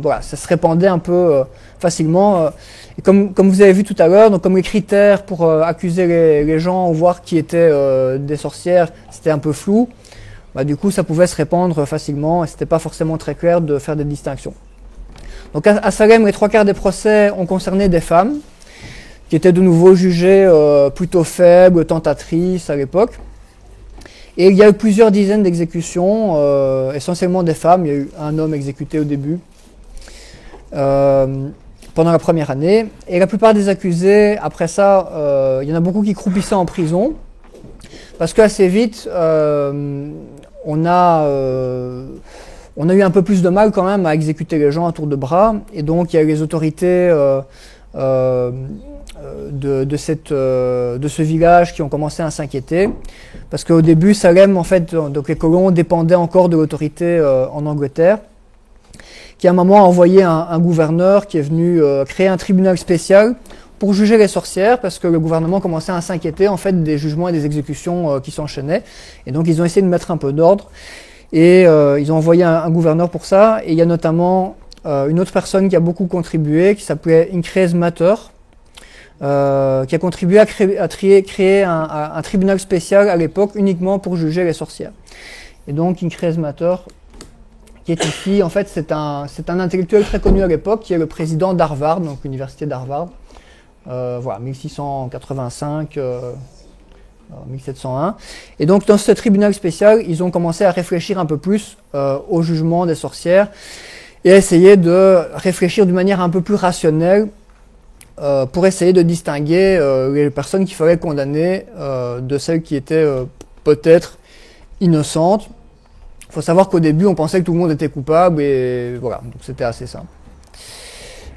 Voilà, ça se répandait un peu facilement. Et comme vous avez vu tout à l'heure, donc comme les critères pour accuser les gens ou voir qui étaient des sorcières, c'était un peu flou, bah, du coup ça pouvait se répandre facilement et c'était pas forcément très clair de faire des distinctions. Donc à Salem, les 3/4 des procès ont concerné des femmes qui étaient de nouveau jugées plutôt faibles, tentatrices à l'époque. Et il y a eu plusieurs dizaines d'exécutions, essentiellement des femmes. Il y a eu un homme exécuté au début. Pendant la première année, et la plupart des accusés, après ça, il y en a beaucoup qui croupissaient en prison, parce qu'assez vite, on a eu un peu plus de mal quand même à exécuter les gens à tour de bras, et donc il y a eu les autorités de ce village qui ont commencé à s'inquiéter, parce qu'au début, Salem, en fait, donc les colons dépendaient encore de l'autorité en Angleterre, qui à un moment a envoyé un gouverneur qui est venu créer un tribunal spécial pour juger les sorcières, parce que le gouvernement commençait à s'inquiéter en fait des jugements et des exécutions qui s'enchaînaient, et donc ils ont essayé de mettre un peu d'ordre, et ils ont envoyé un gouverneur pour ça, et il y a notamment une autre personne qui a beaucoup contribué, qui s'appelait Increase Matter, qui a contribué à créer un tribunal spécial à l'époque uniquement pour juger les sorcières. Et donc Increase Matter, qui est ici, en fait, c'est un intellectuel très connu à l'époque, qui est le président d'Harvard, donc l'université d'Harvard, voilà, 1685, 1701. Et donc, dans ce tribunal spécial, ils ont commencé à réfléchir un peu plus au jugement des sorcières et à essayer de réfléchir d'une manière un peu plus rationnelle pour essayer de distinguer les personnes qu'il fallait condamner de celles qui étaient peut-être innocentes. faut savoir qu'au début, on pensait que tout le monde était coupable, et voilà, donc c'était assez simple.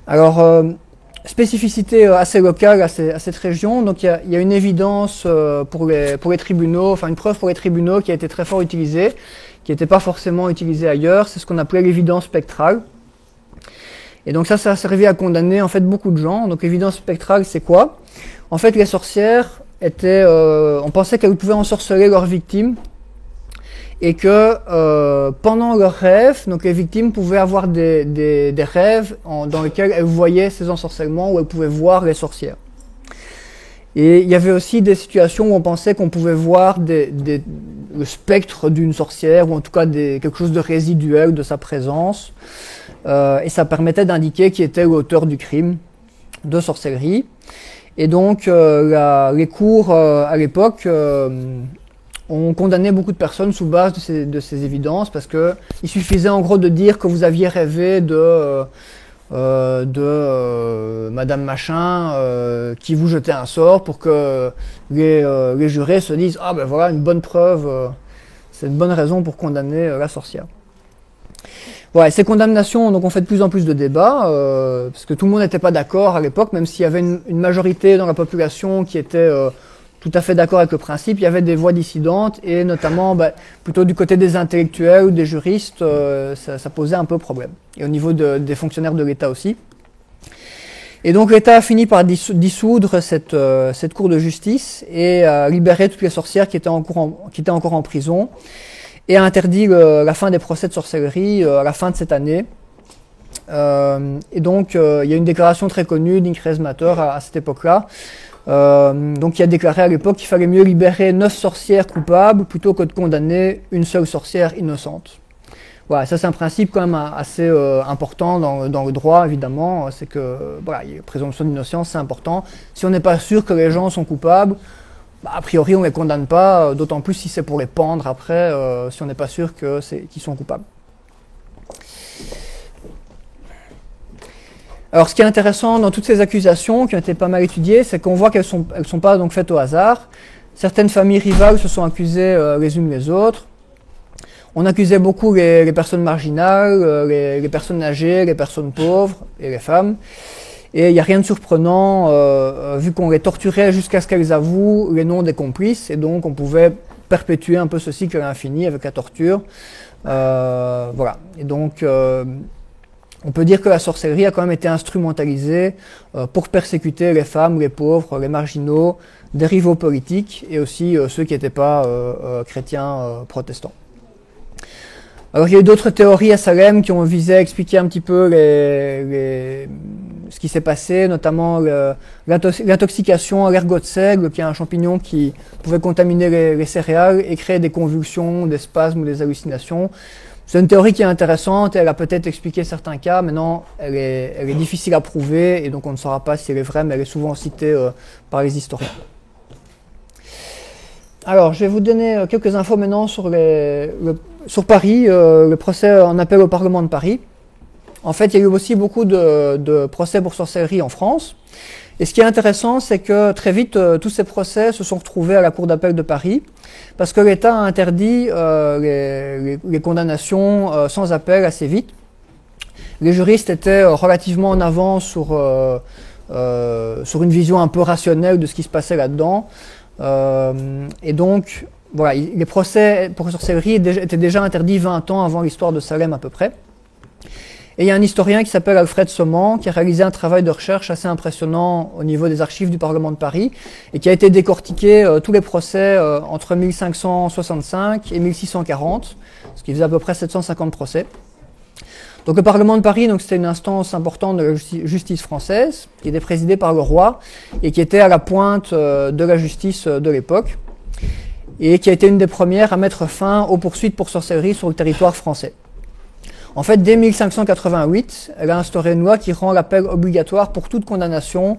Alors, spécificité assez locale à cette région, donc il y a une évidence pour les tribunaux, enfin une preuve pour les tribunaux qui a été très fort utilisée, qui n'était pas forcément utilisée ailleurs, c'est ce qu'on appelait l'évidence spectrale. Et donc ça a servi à condamner en fait beaucoup de gens. Donc l'évidence spectrale, c'est quoi? En fait, les sorcières étaient, on pensait qu'elles pouvaient ensorceler leurs victimes, et que pendant leurs rêves, donc les victimes pouvaient avoir des rêves dans lesquels elles voyaient ces ensorcellements, où elles pouvaient voir les sorcières. Et il y avait aussi des situations où on pensait qu'on pouvait voir le spectre d'une sorcière, ou en tout cas quelque chose de résiduel de sa présence, et ça permettait d'indiquer qui était l'auteur du crime de sorcellerie. Et donc les cours à l'époque ont condamné beaucoup de personnes sous base de ces évidences, parce que il suffisait en gros de dire que vous aviez rêvé de Madame Machin qui vous jetait un sort, pour que les jurés se disent ah ben voilà une bonne preuve, c'est une bonne raison pour condamner la sorcière. Voilà, ces condamnations donc ont fait de plus en plus de débats, parce que tout le monde n'était pas d'accord à l'époque, même s'il y avait une majorité dans la population qui était tout à fait d'accord avec le principe, il y avait des voix dissidentes, et notamment plutôt du côté des intellectuels ou des juristes, ça posait un peu problème. Et au niveau des fonctionnaires de l'État aussi. Et donc l'État a fini par dissoudre cette cour de justice, et a libéré toutes les sorcières qui étaient encore en prison, et a interdit la fin des procès de sorcellerie à la fin de cette année. Et donc il y a une déclaration très connue d'Increz Mater à cette époque-là, donc qui a déclaré à l'époque qu'il fallait mieux libérer 9 sorcières coupables plutôt que de condamner une seule sorcière innocente. Voilà, ça c'est un principe quand même assez important dans le droit, évidemment, c'est que voilà, la présomption d'innocence c'est important. Si on n'est pas sûr que les gens sont coupables, a priori on ne les condamne pas, d'autant plus si c'est pour les pendre après, si on n'est pas sûr qu'ils sont coupables. Alors, ce qui est intéressant dans toutes ces accusations qui ont été pas mal étudiées, c'est qu'on voit qu'elles sont pas donc faites au hasard. Certaines familles rivales se sont accusées les unes les autres. On accusait beaucoup les personnes marginales, les personnes âgées, les personnes pauvres et les femmes. Et il n'y a rien de surprenant, vu qu'on les torturait jusqu'à ce qu'elles avouent les noms des complices, et donc on pouvait perpétuer un peu ce cycle à l'infini avec la torture. Voilà. Et donc on peut dire que la sorcellerie a quand même été instrumentalisée pour persécuter les femmes, les pauvres, les marginaux, des rivaux politiques, et aussi ceux qui n'étaient pas chrétiens protestants. Alors il y a eu d'autres théories à Salem qui ont visé à expliquer un petit peu ce qui s'est passé, notamment l'intoxication à l'ergot de seigle, qui est un champignon qui pouvait contaminer les céréales et créer des convulsions, des spasmes ou des hallucinations. C'est une théorie qui est intéressante, et elle a peut-être expliqué certains cas. Maintenant, elle est difficile à prouver, et donc on ne saura pas si elle est vraie, mais elle est souvent citée par les historiens. Alors, je vais vous donner quelques infos maintenant sur Paris, le procès en appel au Parlement de Paris. En fait, il y a eu aussi beaucoup de procès pour sorcellerie en France. Et ce qui est intéressant, c'est que très vite, tous ces procès se sont retrouvés à la Cour d'appel de Paris, parce que l'État a interdit les condamnations sans appel assez vite. Les juristes étaient relativement en avance sur une vision un peu rationnelle de ce qui se passait là-dedans. Et donc, voilà, les procès pour sorcellerie étaient déjà interdits 20 ans avant l'histoire de Salem à peu près. Et il y a un historien qui s'appelle Alfred Sommand qui a réalisé un travail de recherche assez impressionnant au niveau des archives du Parlement de Paris, et qui a été décortiqué tous les procès entre 1565 et 1640, ce qui faisait à peu près 750 procès. Donc le Parlement de Paris, c'était une instance importante de la justice française, qui était présidée par le roi, et qui était à la pointe de la justice de l'époque, et qui a été une des premières à mettre fin aux poursuites pour sorcellerie sur le territoire français. En fait, dès 1588, elle a instauré une loi qui rend l'appel obligatoire pour toute condamnation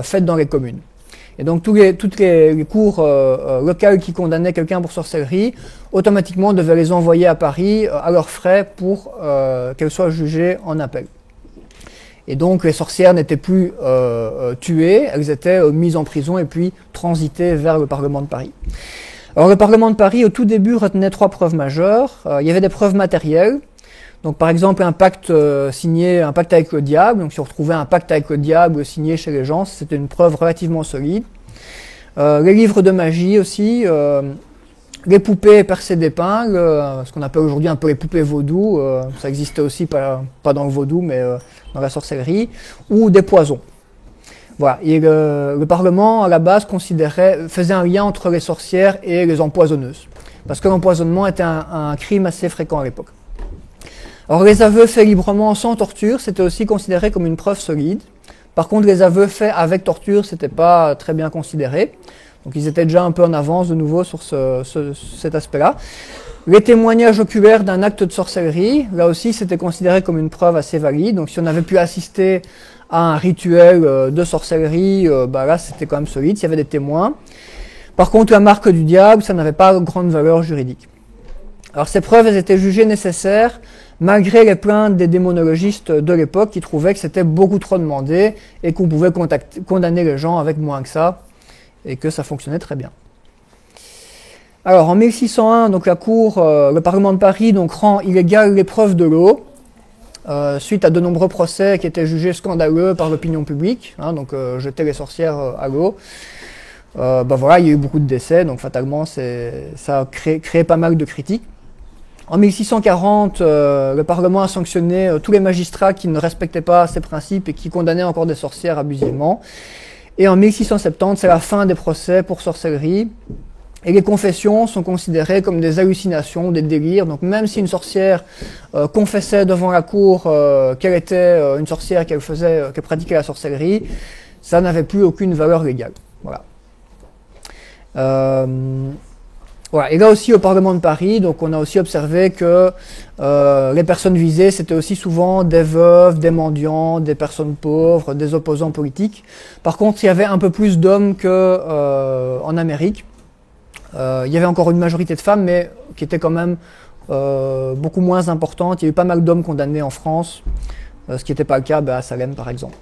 faite dans les communes. Et donc toutes les cours locales qui condamnaient quelqu'un pour sorcellerie, automatiquement devaient les envoyer à Paris à leurs frais pour qu'elles soient jugées en appel. Et donc les sorcières n'étaient plus tuées, elles étaient mises en prison et puis transitées vers le Parlement de Paris. Alors le Parlement de Paris, au tout début, retenait 3 preuves majeures. Il y avait des preuves matérielles. Donc par exemple un pacte signé, un pacte avec le diable. Donc si on retrouvait un pacte avec le diable signé chez les gens, c'était une preuve relativement solide. Les livres de magie aussi, les poupées percées d'épingles, ce qu'on appelle aujourd'hui un peu les poupées vaudou, ça existait aussi pas dans le vaudou mais dans la sorcellerie, ou des poisons. Voilà. Et le Parlement à la base faisait un lien entre les sorcières et les empoisonneuses, parce que l'empoisonnement était un crime assez fréquent à l'époque. Alors les aveux faits librement sans torture, c'était aussi considéré comme une preuve solide. Par contre, les aveux faits avec torture, c'était pas très bien considéré. Donc ils étaient déjà un peu en avance de nouveau sur cet aspect-là. Les témoignages oculaires d'un acte de sorcellerie, là aussi c'était considéré comme une preuve assez valide. Donc si on avait pu assister à un rituel de sorcellerie, là c'était quand même solide, s'il y avait des témoins. Par contre, la marque du diable, ça n'avait pas grande valeur juridique. Alors ces preuves, elles étaient jugées nécessaires malgré les plaintes des démonologistes de l'époque qui trouvaient que c'était beaucoup trop demandé et qu'on pouvait condamner les gens avec moins que ça et que ça fonctionnait très bien. Alors en 1601, donc le Parlement de Paris donc, rend illégale l'épreuve de l'eau suite à de nombreux procès qui étaient jugés scandaleux par l'opinion publique, donc jeter les sorcières à l'eau. Voilà, il y a eu beaucoup de décès, donc fatalement ça a créé pas mal de critiques. En 1640, le Parlement a sanctionné tous les magistrats qui ne respectaient pas ces principes et qui condamnaient encore des sorcières abusivement. Et en 1670, c'est la fin des procès pour sorcellerie. Et les confessions sont considérées comme des hallucinations, des délires. Donc même si une sorcière confessait devant la cour qu'elle était une sorcière, qu'elle pratiquait la sorcellerie, ça n'avait plus aucune valeur légale. Voilà. Voilà. Et là aussi au Parlement de Paris, donc on a aussi observé que les personnes visées, c'était aussi souvent des veuves, des mendiants, des personnes pauvres, des opposants politiques. Par contre, il y avait un peu plus d'hommes qu'en Amérique. Il y avait encore une majorité de femmes, mais qui était quand même beaucoup moins importante. Il y a eu pas mal d'hommes condamnés en France, ce qui n'était pas le cas à Salem par exemple.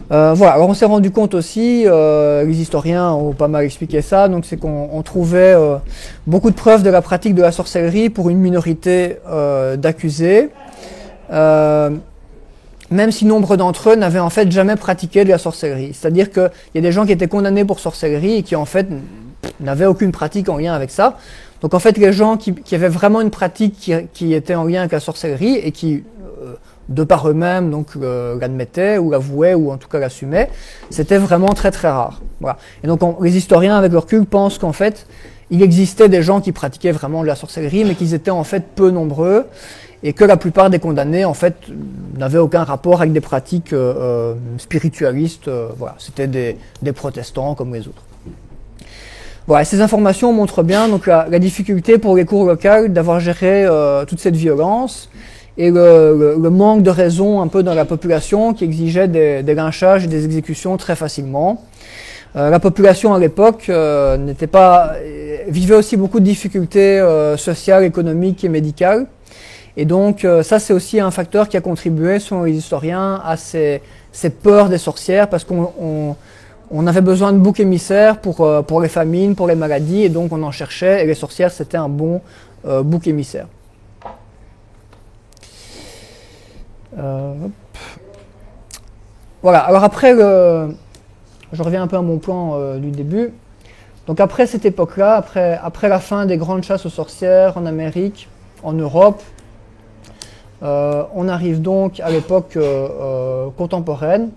Voilà, alors on s'est rendu compte aussi, les historiens ont pas mal expliqué ça, donc c'est qu'on trouvait beaucoup de preuves de la pratique de la sorcellerie pour une minorité d'accusés, même si nombre d'entre eux n'avaient en fait jamais pratiqué de la sorcellerie. C'est-à-dire qu'il y a des gens qui étaient condamnés pour sorcellerie et qui en fait n'avaient aucune pratique en lien avec ça. Donc en fait les gens qui avaient vraiment une pratique qui était en lien avec la sorcellerie et qui de par eux-mêmes donc l'admettaient ou l'avouaient ou en tout cas l'assumaient, c'était vraiment très très rare. Voilà. Et donc les historiens avec le recul pensent qu'en fait il existait des gens qui pratiquaient vraiment de la sorcellerie mais qu'ils étaient en fait peu nombreux et que la plupart des condamnés en fait n'avaient aucun rapport avec des pratiques spiritualistes. Voilà. C'était des protestants comme les autres. Voilà, ces informations montrent bien donc la difficulté pour les cours locales d'avoir géré toute cette violence et le manque de raison un peu dans la population qui exigeait des lynchages et des exécutions très facilement. La population à l'époque vivait aussi beaucoup de difficultés sociales, économiques et médicales. Et donc ça c'est aussi un facteur qui a contribué, selon les historiens, à ces peurs des sorcières parce qu'on avait besoin de boucs émissaires pour les famines, pour les maladies, et donc on en cherchait, et les sorcières c'était un bon bouc émissaire. Voilà, alors après, je reviens un peu à mon plan du début. Donc après cette époque-là, après la fin des grandes chasses aux sorcières en Amérique, en Europe, on arrive donc à l'époque contemporaine.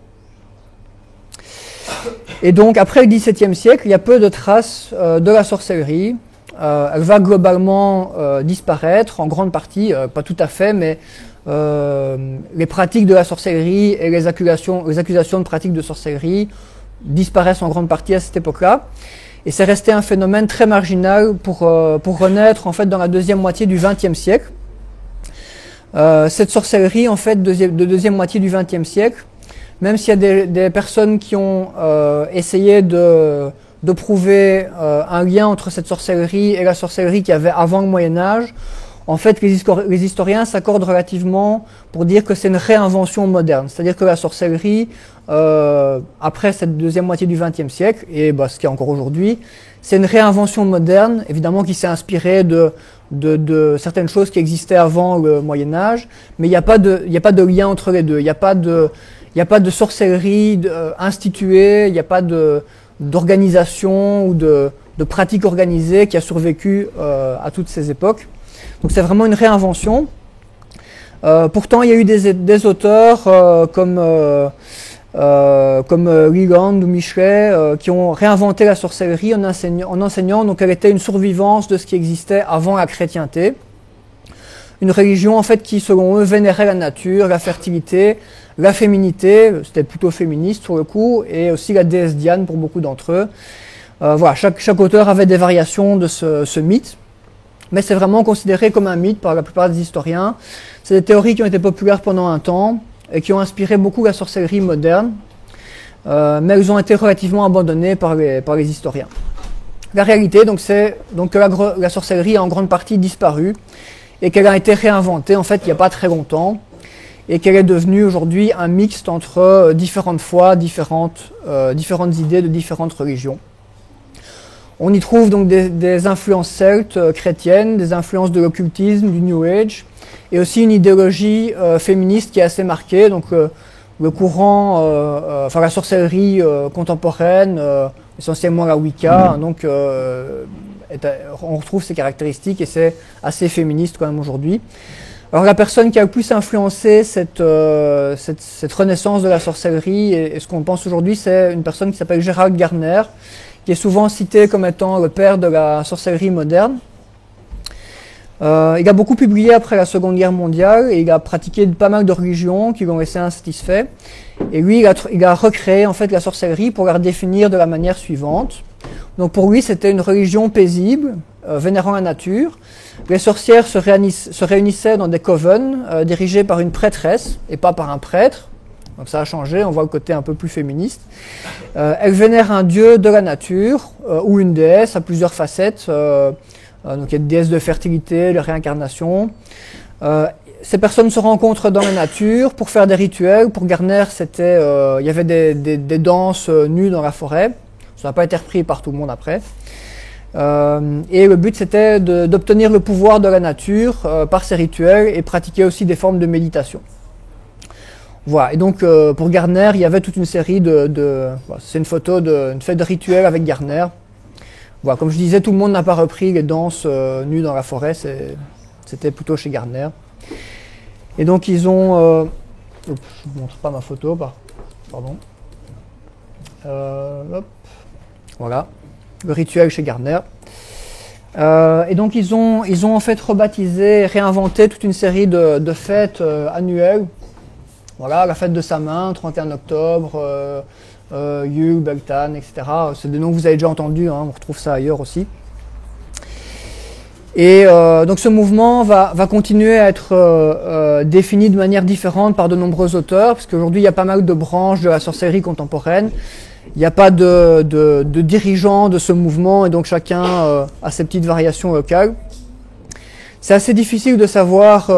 Et donc après le XVIIe siècle, il y a peu de traces de la sorcellerie. Elle va globalement disparaître, en grande partie, pas tout à fait, mais les pratiques de la sorcellerie et les accusations de pratiques de sorcellerie disparaissent en grande partie à cette époque-là. Et c'est resté un phénomène très marginal pour renaître en fait dans la deuxième moitié du XXe siècle. Cette sorcellerie en fait de deuxième moitié du XXe siècle, même s'il y a des personnes qui ont essayé de prouver un lien entre cette sorcellerie et la sorcellerie qu'il y avait avant le Moyen-Âge, en fait, les historiens s'accordent relativement pour dire que c'est une réinvention moderne. C'est-à-dire que la sorcellerie, après cette deuxième moitié du XXe siècle, et ce qui est encore aujourd'hui, c'est une réinvention moderne, évidemment qui s'est inspirée de certaines choses qui existaient avant le Moyen-Âge, mais il n'y a pas de lien entre les deux. Il n'y a pas de sorcellerie instituée, il n'y a pas d'organisation ou de pratique organisée qui a survécu à toutes ces époques. Donc c'est vraiment une réinvention. Pourtant, il y a eu des auteurs comme Leland ou Michelet qui ont réinventé la sorcellerie en enseignant donc, qu'elle était une survivance de ce qui existait avant la chrétienté. Une religion en fait qui, selon eux, vénérait la nature, la fertilité, la féminité, c'était plutôt féministe pour le coup, et aussi la déesse Diane pour beaucoup d'entre eux. Voilà, chaque auteur avait des variations de ce mythe. Mais c'est vraiment considéré comme un mythe par la plupart des historiens. C'est des théories qui ont été populaires pendant un temps et qui ont inspiré beaucoup la sorcellerie moderne, mais elles ont été relativement abandonnées par les historiens. La réalité, donc, c'est que la sorcellerie a en grande partie disparu et qu'elle a été réinventée en fait il n'y a pas très longtemps et qu'elle est devenue aujourd'hui un mixte entre différentes foi, différentes idées de différentes religions. On y trouve donc des influences celtes, chrétiennes, des influences de l'occultisme, du New Age, et aussi une idéologie féministe qui est assez marquée. Donc le courant, la sorcellerie contemporaine, essentiellement la Wicca, donc on retrouve ces caractéristiques et c'est assez féministe quand même aujourd'hui. Alors la personne qui a le plus influencé cette renaissance de la sorcellerie et ce qu'on pense aujourd'hui, c'est une personne qui s'appelle Gerald Gardner, qui est souvent cité comme étant le père de la sorcellerie moderne. Il a beaucoup publié après la Seconde Guerre mondiale et il a pratiqué pas mal de religions qui l'ont laissé insatisfait. Et lui, il a recréé en fait la sorcellerie pour la redéfinir de la manière suivante. Donc pour lui, c'était une religion paisible, vénérant la nature. Les sorcières se réunissaient dans des covens dirigés par une prêtresse et pas par un prêtre. Donc ça a changé, on voit le côté un peu plus féministe. Elle vénère un dieu de la nature ou une déesse à plusieurs facettes. Donc il y a une déesse de fertilité, de réincarnation. Ces personnes se rencontrent dans la nature pour faire des rituels. Pour Gardner, il y avait des danses nues dans la forêt. Ça n'a pas été repris par tout le monde après. Et le but c'était d'obtenir le pouvoir de la nature par ces rituels et pratiquer aussi des formes de méditation. Voilà, et donc pour Gardner, il y avait toute une série c'est une photo d'une fête de rituel avec Gardner. Voilà, comme je disais, tout le monde n'a pas repris les danses nues dans la forêt, c'était plutôt chez Gardner. Et donc ils ont... je ne vous montre pas ma photo, pardon. Hop. Voilà, le rituel chez Gardner. Et donc ils ont en fait rebaptisé, réinventé toute une série de fêtes annuelles. Voilà, la fête de Samin, 31 octobre, Yule, Beltane, etc. C'est des noms que vous avez déjà entendus, hein, on retrouve ça ailleurs aussi. Et donc ce mouvement va continuer à être défini de manière différente par de nombreux auteurs, parce qu'aujourd'hui il y a pas mal de branches de la sorcellerie contemporaine. Il n'y a pas de dirigeants de ce mouvement, et donc chacun a ses petites variations locales. C'est assez difficile de savoir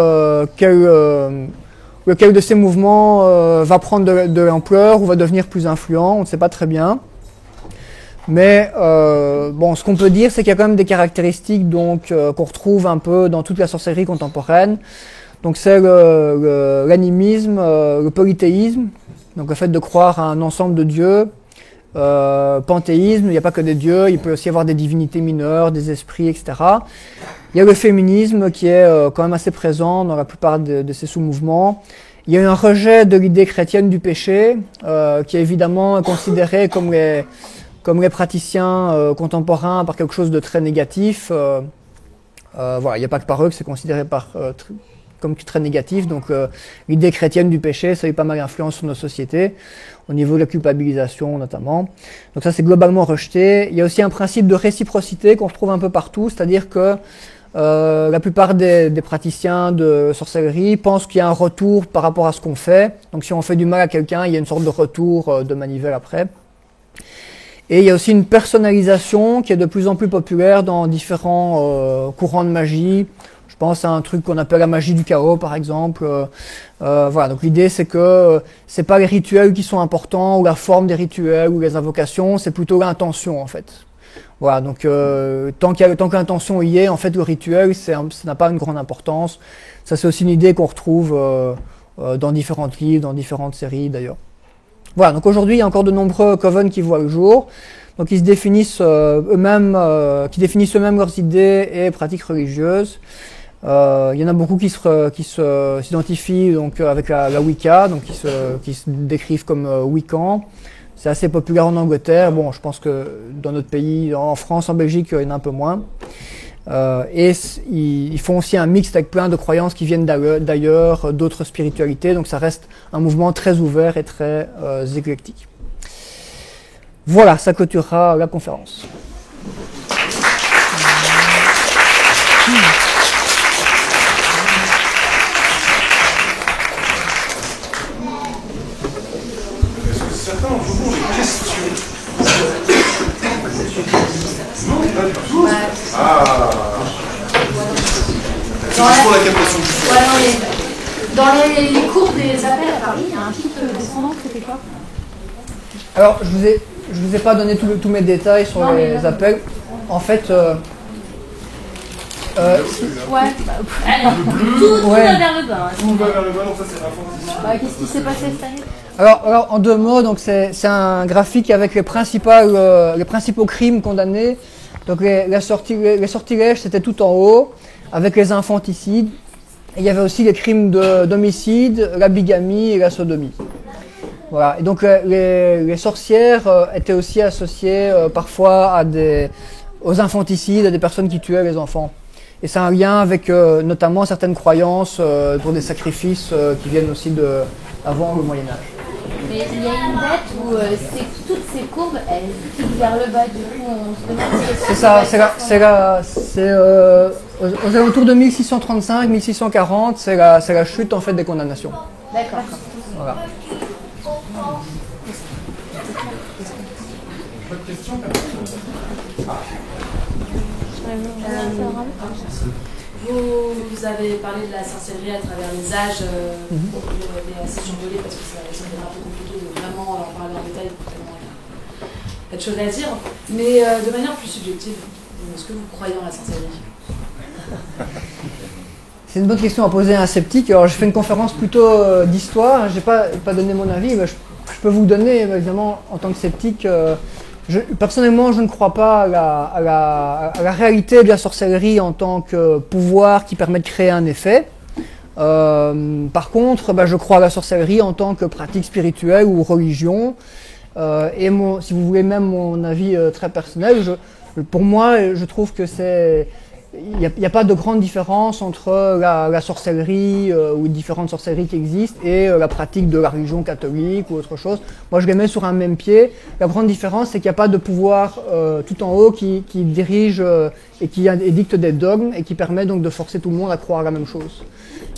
lequel de ces mouvements va prendre de l'ampleur ou va devenir plus influent, on ne sait pas très bien. Mais ce qu'on peut dire, c'est qu'il y a quand même des caractéristiques qu'on retrouve un peu dans toute la sorcellerie contemporaine. Donc c'est l'animisme, le polythéisme, donc le fait de croire à un ensemble de dieux, panthéisme, il n'y a pas que des dieux, il peut aussi y avoir des divinités mineures, des esprits, etc. Il y a le féminisme qui est quand même assez présent dans la plupart de ces sous-mouvements. Il y a eu un rejet de l'idée chrétienne du péché, qui est évidemment considéré comme les praticiens contemporains par quelque chose de très négatif. Voilà, il n'y a pas que par eux que c'est considéré comme très négatif. Donc l'idée chrétienne du péché, ça a eu pas mal d'influence sur nos sociétés, au niveau de la culpabilisation notamment. Donc ça c'est globalement rejeté. Il y a aussi un principe de réciprocité qu'on retrouve un peu partout, c'est-à-dire que la plupart des praticiens de sorcellerie pensent qu'il y a un retour par rapport à ce qu'on fait. Donc si on fait du mal à quelqu'un, il y a une sorte de retour de manivelle après. Et il y a aussi une personnalisation qui est de plus en plus populaire dans différents courants de magie. Je pense à un truc qu'on appelle la magie du chaos, par exemple. Voilà, donc l'idée c'est que c'est pas les rituels qui sont importants, ou la forme des rituels, ou les invocations, c'est plutôt l'intention en fait. Voilà, donc tant que l'intention y est, en fait le rituel, ça n'a pas une grande importance. Ça c'est aussi une idée qu'on retrouve dans différents livres, dans différentes séries d'ailleurs. Voilà, donc aujourd'hui il y a encore de nombreux coven qui voient le jour. Donc ils se définissent eux-mêmes, qui définissent eux-mêmes leurs idées et pratiques religieuses. Il y en a beaucoup qui s'identifient donc avec la Wicca, donc qui se décrivent comme Wiccans. C'est assez populaire en Angleterre. Bon, je pense que dans notre pays, en France, en Belgique, il y en a un peu moins. Et ils font aussi un mix avec plein de croyances qui viennent d'ailleurs, d'autres spiritualités. Donc ça reste un mouvement très ouvert et très éclectique. Voilà, ça clôturera la conférence. Est-ce que certains d'entre vous ont des questions? Non, pas du tout. Ah. C'est juste pour la captation du son. Dans les cours des appels à Paris, il y a un titre descendant, c'était quoi? Alors, je vous ai pas donné tous mes détails sur les appels. En fait, Ouais. Tout va vers le bas. Tout va vers le bas, donc ça c'est infanticide. Qu'est-ce qui s'est passé cette année? alors, en deux mots, donc c'est un graphique avec les principaux crimes condamnés. Donc les sortilèges, c'était tout en haut, avec les infanticides. Et il y avait aussi les crimes d'homicide, la bigamie et la sodomie. Voilà. Et donc les sorcières étaient aussi associées parfois aux infanticides, à des personnes qui tuaient les enfants. Et c'est un lien avec notamment certaines croyances pour des sacrifices qui viennent aussi avant le Moyen-Âge. Mais il y a une date où toutes ces courbes, elles cliquent vers le bas, du coup on se demande ce que C'est aux alentours de 1635, 1640, c'est la chute en fait des condamnations. D'accord. Voilà. Pas de questions? Vous avez parlé de la sorcellerie à travers les âges. Vous avez assez survolé parce que ça devient un peu compliqué de vraiment en parler en détail. Tellement il y a de choses à dire. Mais de manière plus subjective, est-ce que vous croyez en la sorcellerie? C'est une bonne question à poser à un sceptique. Alors, je fais une conférence plutôt d'histoire. Je n'ai pas donné mon avis, mais je peux vous donner, évidemment, en tant que sceptique. Personnellement, je ne crois pas à la réalité de la sorcellerie en tant que pouvoir qui permet de créer un effet. Par contre, je crois à la sorcellerie en tant que pratique spirituelle ou religion. Et si vous voulez même mon avis très personnel, pour moi, je trouve que il n'y a pas de grande différence entre la sorcellerie ou différentes sorcelleries qui existent et la pratique de la religion catholique ou autre chose. Moi, je les mets sur un même pied. La grande différence, c'est qu'il n'y a pas de pouvoir tout en haut qui dirige et qui édicte des dogmes et qui permet donc de forcer tout le monde à croire à la même chose.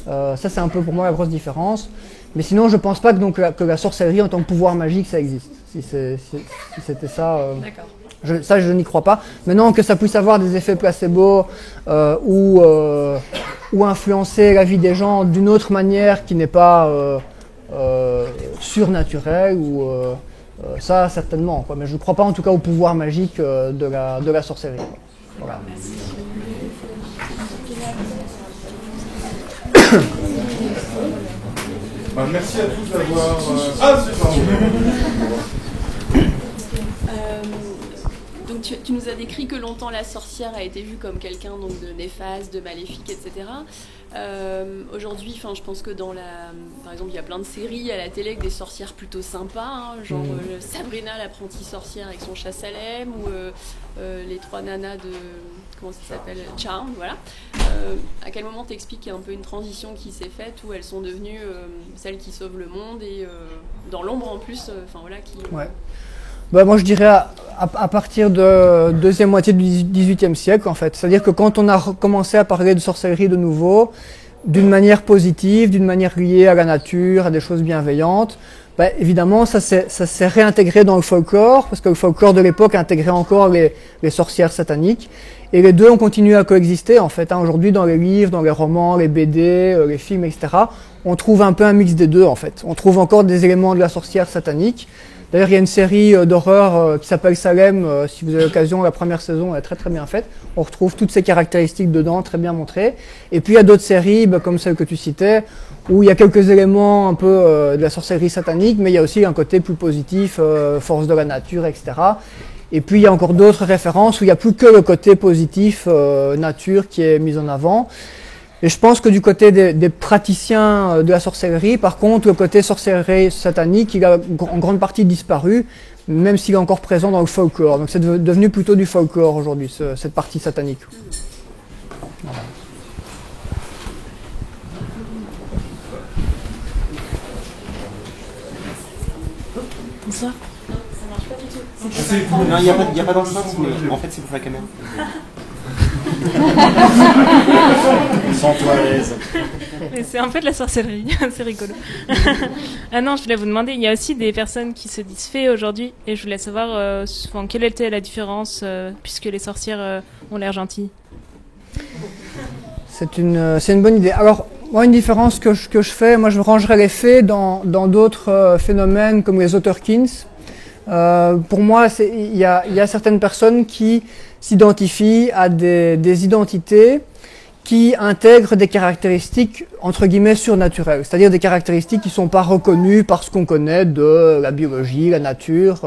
Ça, c'est un peu pour moi la grosse différence. Mais sinon, je ne pense pas que la sorcellerie en tant que pouvoir magique, ça existe. Si c'était ça... D'accord. Je n'y crois pas. Maintenant, que ça puisse avoir des effets placebo ou influencer la vie des gens d'une autre manière qui n'est pas surnaturelle, ça certainement. Quoi. Mais je ne crois pas en tout cas au pouvoir magique de la sorcellerie. Voilà. Merci à tous d'avoir... Ah, c'est pardon. Donc tu nous as décrit que longtemps la sorcière a été vue comme quelqu'un donc de néfaste, de maléfique, etc. Aujourd'hui, je pense que par exemple, il y a plein de séries à la télé avec des sorcières plutôt sympas, genre Sabrina l'apprentie sorcière avec son chat Salem, ou les trois nanas de... Comment ça s'appelle? Charm, voilà. À quel moment t'expliques un peu une transition qui s'est faite où elles sont devenues celles qui sauvent le monde et dans l'ombre en plus, Ouais. Moi je dirais à partir de deuxième moitié du XVIIIe siècle en fait. C'est-à-dire que quand on a commencé à parler de sorcellerie de nouveau, d'une manière positive, d'une manière liée à la nature, à des choses bienveillantes, évidemment ça s'est réintégré dans le folklore, parce que le folklore de l'époque intégrait encore les sorcières sataniques. Et les deux ont continué à coexister en fait. Hein. Aujourd'hui, dans les livres, dans les romans, les BD, les films, etc., on trouve un peu un mix des deux en fait. On trouve encore des éléments de la sorcière satanique. D'ailleurs, il y a une série d'horreur qui s'appelle Salem. Si vous avez l'occasion, la première saison est très très bien faite. On retrouve toutes ces caractéristiques dedans, très bien montrées. Et puis il y a d'autres séries, comme celle que tu citais, où il y a quelques éléments un peu de la sorcellerie satanique, mais il y a aussi un côté plus positif, force de la nature, etc. Et puis il y a encore d'autres références où il n'y a plus que le côté positif, nature, qui est mis en avant. Et je pense que du côté des praticiens de la sorcellerie, par contre, le côté sorcellerie satanique, il a en grande partie disparu, même s'il est encore présent dans le folklore. Donc c'est devenu plutôt du folklore aujourd'hui, cette partie satanique. Voilà. Bonsoir. Non, il n'y a pas d'enceinte, mais en fait c'est pour la caméra. Sens-toi à l'aise. C'est un peu de la sorcellerie, c'est rigolo. Ah non, je voulais vous demander, il y a aussi des personnes qui se disent fées aujourd'hui, et je voulais savoir quelle était la différence, puisque les sorcières ont l'air gentilles. C'est une bonne idée. Alors, moi, une différence que je fais, moi je rangerais les fées dans d'autres phénomènes comme les Otterkins. Pour moi, il y a certaines personnes qui s'identifient à des identités qui intègrent des caractéristiques entre guillemets surnaturelles, c'est-à-dire des caractéristiques qui ne sont pas reconnues par ce qu'on connaît de la biologie, la nature.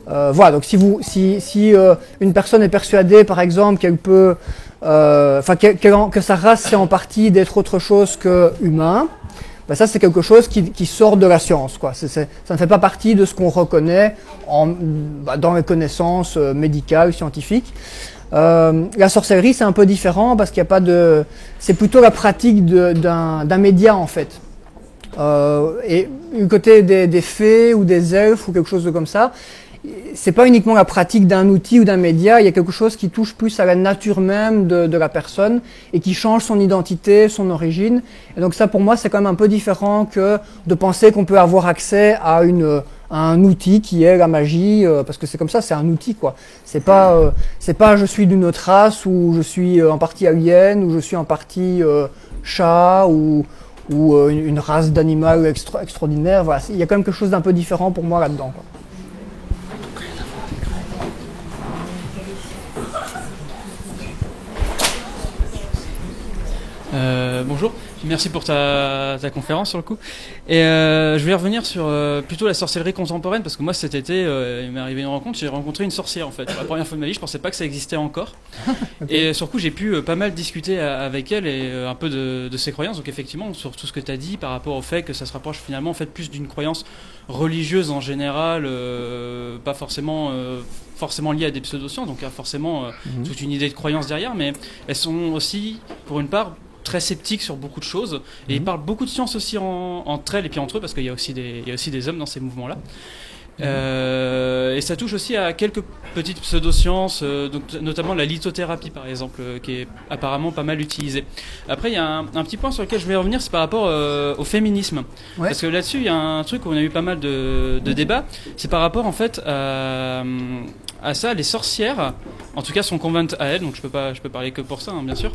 Voilà, donc si une personne est persuadée, par exemple, qu'elle peut, que sa race c'est en partie d'être autre chose que humain, ben ça c'est quelque chose qui sort de la science, quoi. Ça ne fait pas partie de ce qu'on reconnaît dans les connaissances médicales, scientifiques. La sorcellerie c'est un peu différent parce qu'il n'y a pas de, c'est plutôt la pratique d'un média en fait. Et du côté des fées ou des elfes ou quelque chose de comme ça, c'est pas uniquement la pratique d'un outil ou d'un média, il y a quelque chose qui touche plus à la nature même de la personne et qui change son identité, son origine. Et donc ça pour moi c'est quand même un peu différent que de penser qu'on peut avoir accès à un outil qui est la magie, parce que c'est comme ça, c'est un outil quoi. C'est pas je suis d'une autre race ou je suis en partie alien ou je suis en partie chat ou une race d'animal extraordinaire. Voilà, il y a quand même quelque chose d'un peu différent pour moi là-dedans, quoi. Bonjour, merci pour ta conférence sur le coup. Et je vais revenir sur plutôt la sorcellerie contemporaine parce que moi cet été, il m'est arrivé une rencontre, j'ai rencontré une sorcière en fait. Pour la première fois de ma vie, je pensais pas que ça existait encore. Okay. Et sur le coup, j'ai pu pas mal discuter avec elle et un peu de ses croyances. Donc effectivement, sur tout ce que tu as dit par rapport au fait que ça se rapproche finalement en fait plus d'une croyance religieuse en général, pas forcément liées à des pseudosciences, donc il y a forcément toute une idée de croyance derrière, mais elles sont aussi, pour une part, très sceptiques sur beaucoup de choses, et ils parlent beaucoup de science aussi entre elles et puis entre eux, parce qu'il y a aussi des hommes dans ces mouvements-là. Et ça touche aussi à quelques petites pseudosciences, donc notamment la lithothérapie par exemple, qui est apparemment pas mal utilisée. Après il y a un petit point sur lequel je vais revenir, c'est par rapport au féminisme, parce que là-dessus il y a un truc où on a eu pas mal de débats, c'est par rapport en fait à ça, les sorcières, en tout cas sont convaincues à elles, donc je peux parler que pour ça, hein, bien sûr,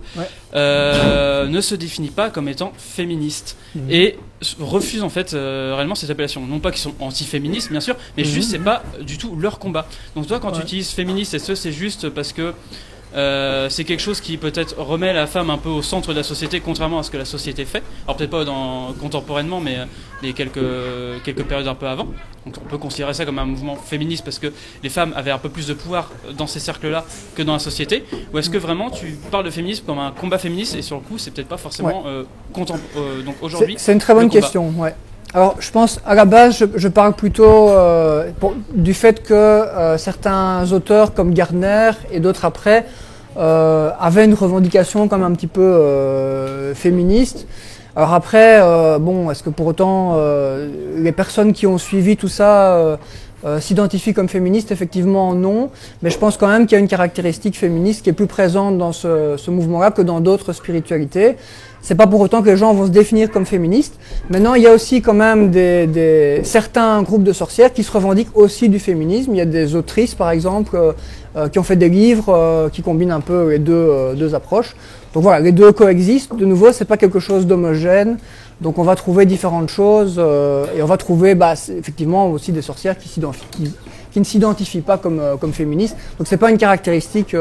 ne se définissent pas comme étant féministes et refusent en fait réellement cette appellation. Non pas qu'ils sont anti-féministes, bien sûr, mais juste c'est pas du tout leur combat. Donc toi, quand tu utilises féministe, est-ce que c'est juste parce que c'est quelque chose qui peut-être remet la femme un peu au centre de la société, contrairement à ce que la société fait. Alors peut-être pas contemporainement, mais quelques périodes un peu avant. Donc on peut considérer ça comme un mouvement féministe parce que les femmes avaient un peu plus de pouvoir dans ces cercles-là que dans la société. Ou est-ce que vraiment tu parles de féminisme comme un combat féministe et sur le coup c'est peut-être pas forcément donc aujourd'hui. C'est une très bonne question. Ouais. Alors, je pense, à la base, je parle plutôt du fait que certains auteurs comme Gardner et d'autres après avaient une revendication comme un petit peu féministe. Alors après, est-ce que pour autant les personnes qui ont suivi tout ça s'identifient comme féministes? Effectivement, non. Mais je pense quand même qu'il y a une caractéristique féministe qui est plus présente dans ce mouvement-là que dans d'autres spiritualités. c'est pas pour autant que les gens vont se définir comme féministes. Maintenant, il y a aussi quand même certains groupes de sorcières qui se revendiquent aussi du féminisme. Il y a des autrices, par exemple, qui ont fait des livres qui combinent un peu les deux approches. Donc voilà, les deux coexistent. De nouveau, c'est pas quelque chose d'homogène. Donc on va trouver différentes choses et on va trouver effectivement aussi des sorcières qui ne s'identifient pas comme féministes. Donc c'est pas une caractéristique,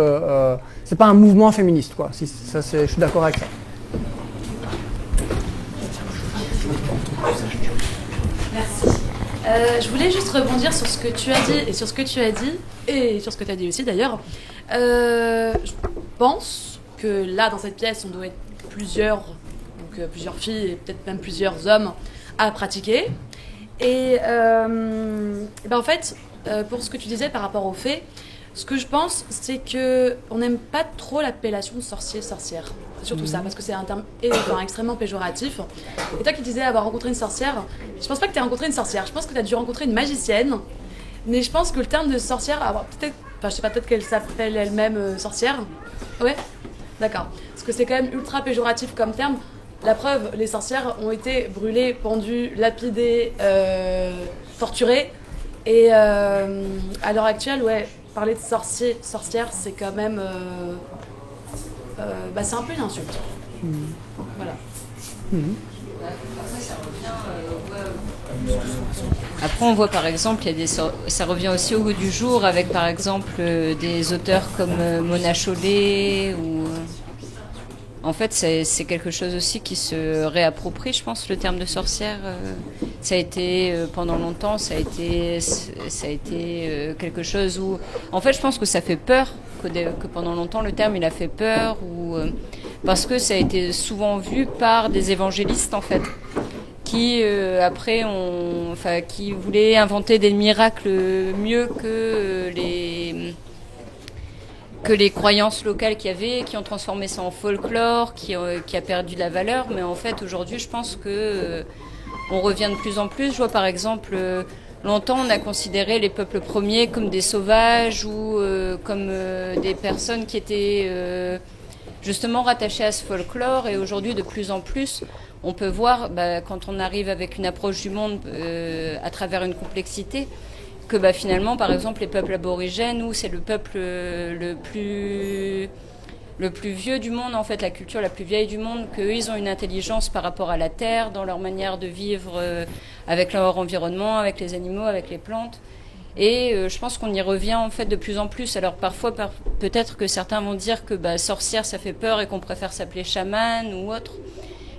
c'est pas un mouvement féministe, quoi. Je suis d'accord avec ça. Merci. Je voulais juste rebondir sur ce que tu as dit et sur ce que tu as dit et sur ce que tu as dit aussi d'ailleurs. Je pense que là dans cette pièce on doit être plusieurs filles et peut-être même plusieurs hommes à pratiquer. Et en fait, pour ce que tu disais par rapport aux faits, ce que je pense, c'est qu'on n'aime pas trop l'appellation sorcier-sorcière. C'est surtout ça, parce que c'est un terme extrêmement péjoratif. Et toi qui disais avoir rencontré une sorcière, je pense pas que tu aies rencontré une sorcière, je pense que tu as dû rencontrer une magicienne. Mais je pense que le terme de sorcière, je sais pas, peut-être qu'elle s'appelle elle-même sorcière. Ouais, d'accord. Parce que c'est quand même ultra péjoratif comme terme. La preuve, les sorcières ont été brûlées, pendues, lapidées, torturées. Et à l'heure actuelle, parler de sorcière, c'est quand même... c'est un peu une insulte. Voilà. Après, on voit par exemple, ça revient aussi au goût du jour avec par exemple des auteurs comme Mona Chollet ou... En fait, c'est quelque chose aussi qui se réapproprie, je pense, le terme de sorcière. Ça a été, pendant longtemps, ça a été quelque chose où... En fait, je pense que ça fait peur, que pendant longtemps, le terme, il a fait peur, parce que ça a été souvent vu par des évangélistes, en fait, qui, après, qui voulaient inventer des miracles mieux que les croyances locales qu'il y avait, qui ont transformé ça en folklore, qui a perdu de la valeur. Mais en fait, aujourd'hui, je pense que on revient de plus en plus. Je vois par exemple, longtemps, on a considéré les peuples premiers comme des sauvages ou comme des personnes qui étaient justement rattachées à ce folklore. Et aujourd'hui, de plus en plus, on peut voir, quand on arrive avec une approche du monde à travers une complexité, que finalement, par exemple, les peuples aborigènes, où c'est le peuple le plus vieux du monde, en fait, la culture la plus vieille du monde, qu'eux, ils ont une intelligence par rapport à la terre, dans leur manière de vivre avec leur environnement, avec les animaux, avec les plantes. Et je pense qu'on y revient, en fait, de plus en plus. Alors, parfois, peut-être que certains vont dire que sorcière, ça fait peur et qu'on préfère s'appeler chaman ou autre.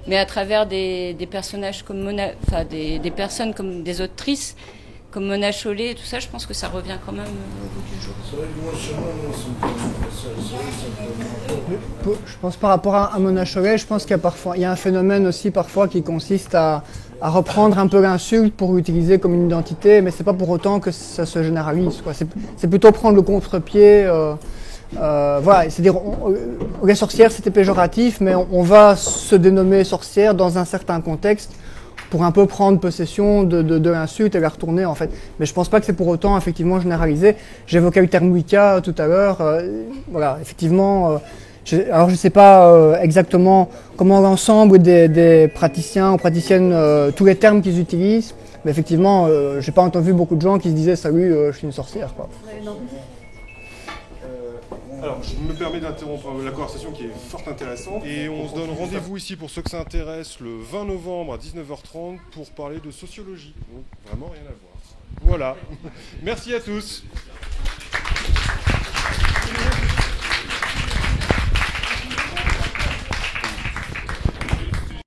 Mais à travers des personnages comme des personnes comme des autrices, comme Mona Chollet et tout ça, je pense que ça revient quand même au bout du jour. Je pense par rapport à Mona Chollet, je pense qu'il y a un phénomène aussi parfois qui consiste à reprendre un peu l'insulte pour l'utiliser comme une identité, mais c'est pas pour autant que ça se généralise, quoi. C'est plutôt prendre le contre-pied. Voilà, c'est-à-dire les sorcières c'était péjoratif, mais on va se dénommer sorcière dans un certain contexte pour un peu prendre possession de l'insulte et la retourner, en fait. Mais je pense pas que c'est pour autant, effectivement, généralisé. J'évoquais le terme Wicca tout à l'heure. Voilà, effectivement, alors je sais pas exactement comment l'ensemble des praticiens ou praticiennes, tous les termes qu'ils utilisent, mais effectivement, j'ai pas entendu beaucoup de gens qui se disaient « Salut, je suis une sorcière », quoi. Alors, je me permets d'interrompre la conversation qui est fort intéressante. Et on se donne rendez-vous ici, pour ceux que ça intéresse, le 20 novembre à 19h30 pour parler de sociologie. Donc, vraiment rien à voir. Voilà. Merci à tous.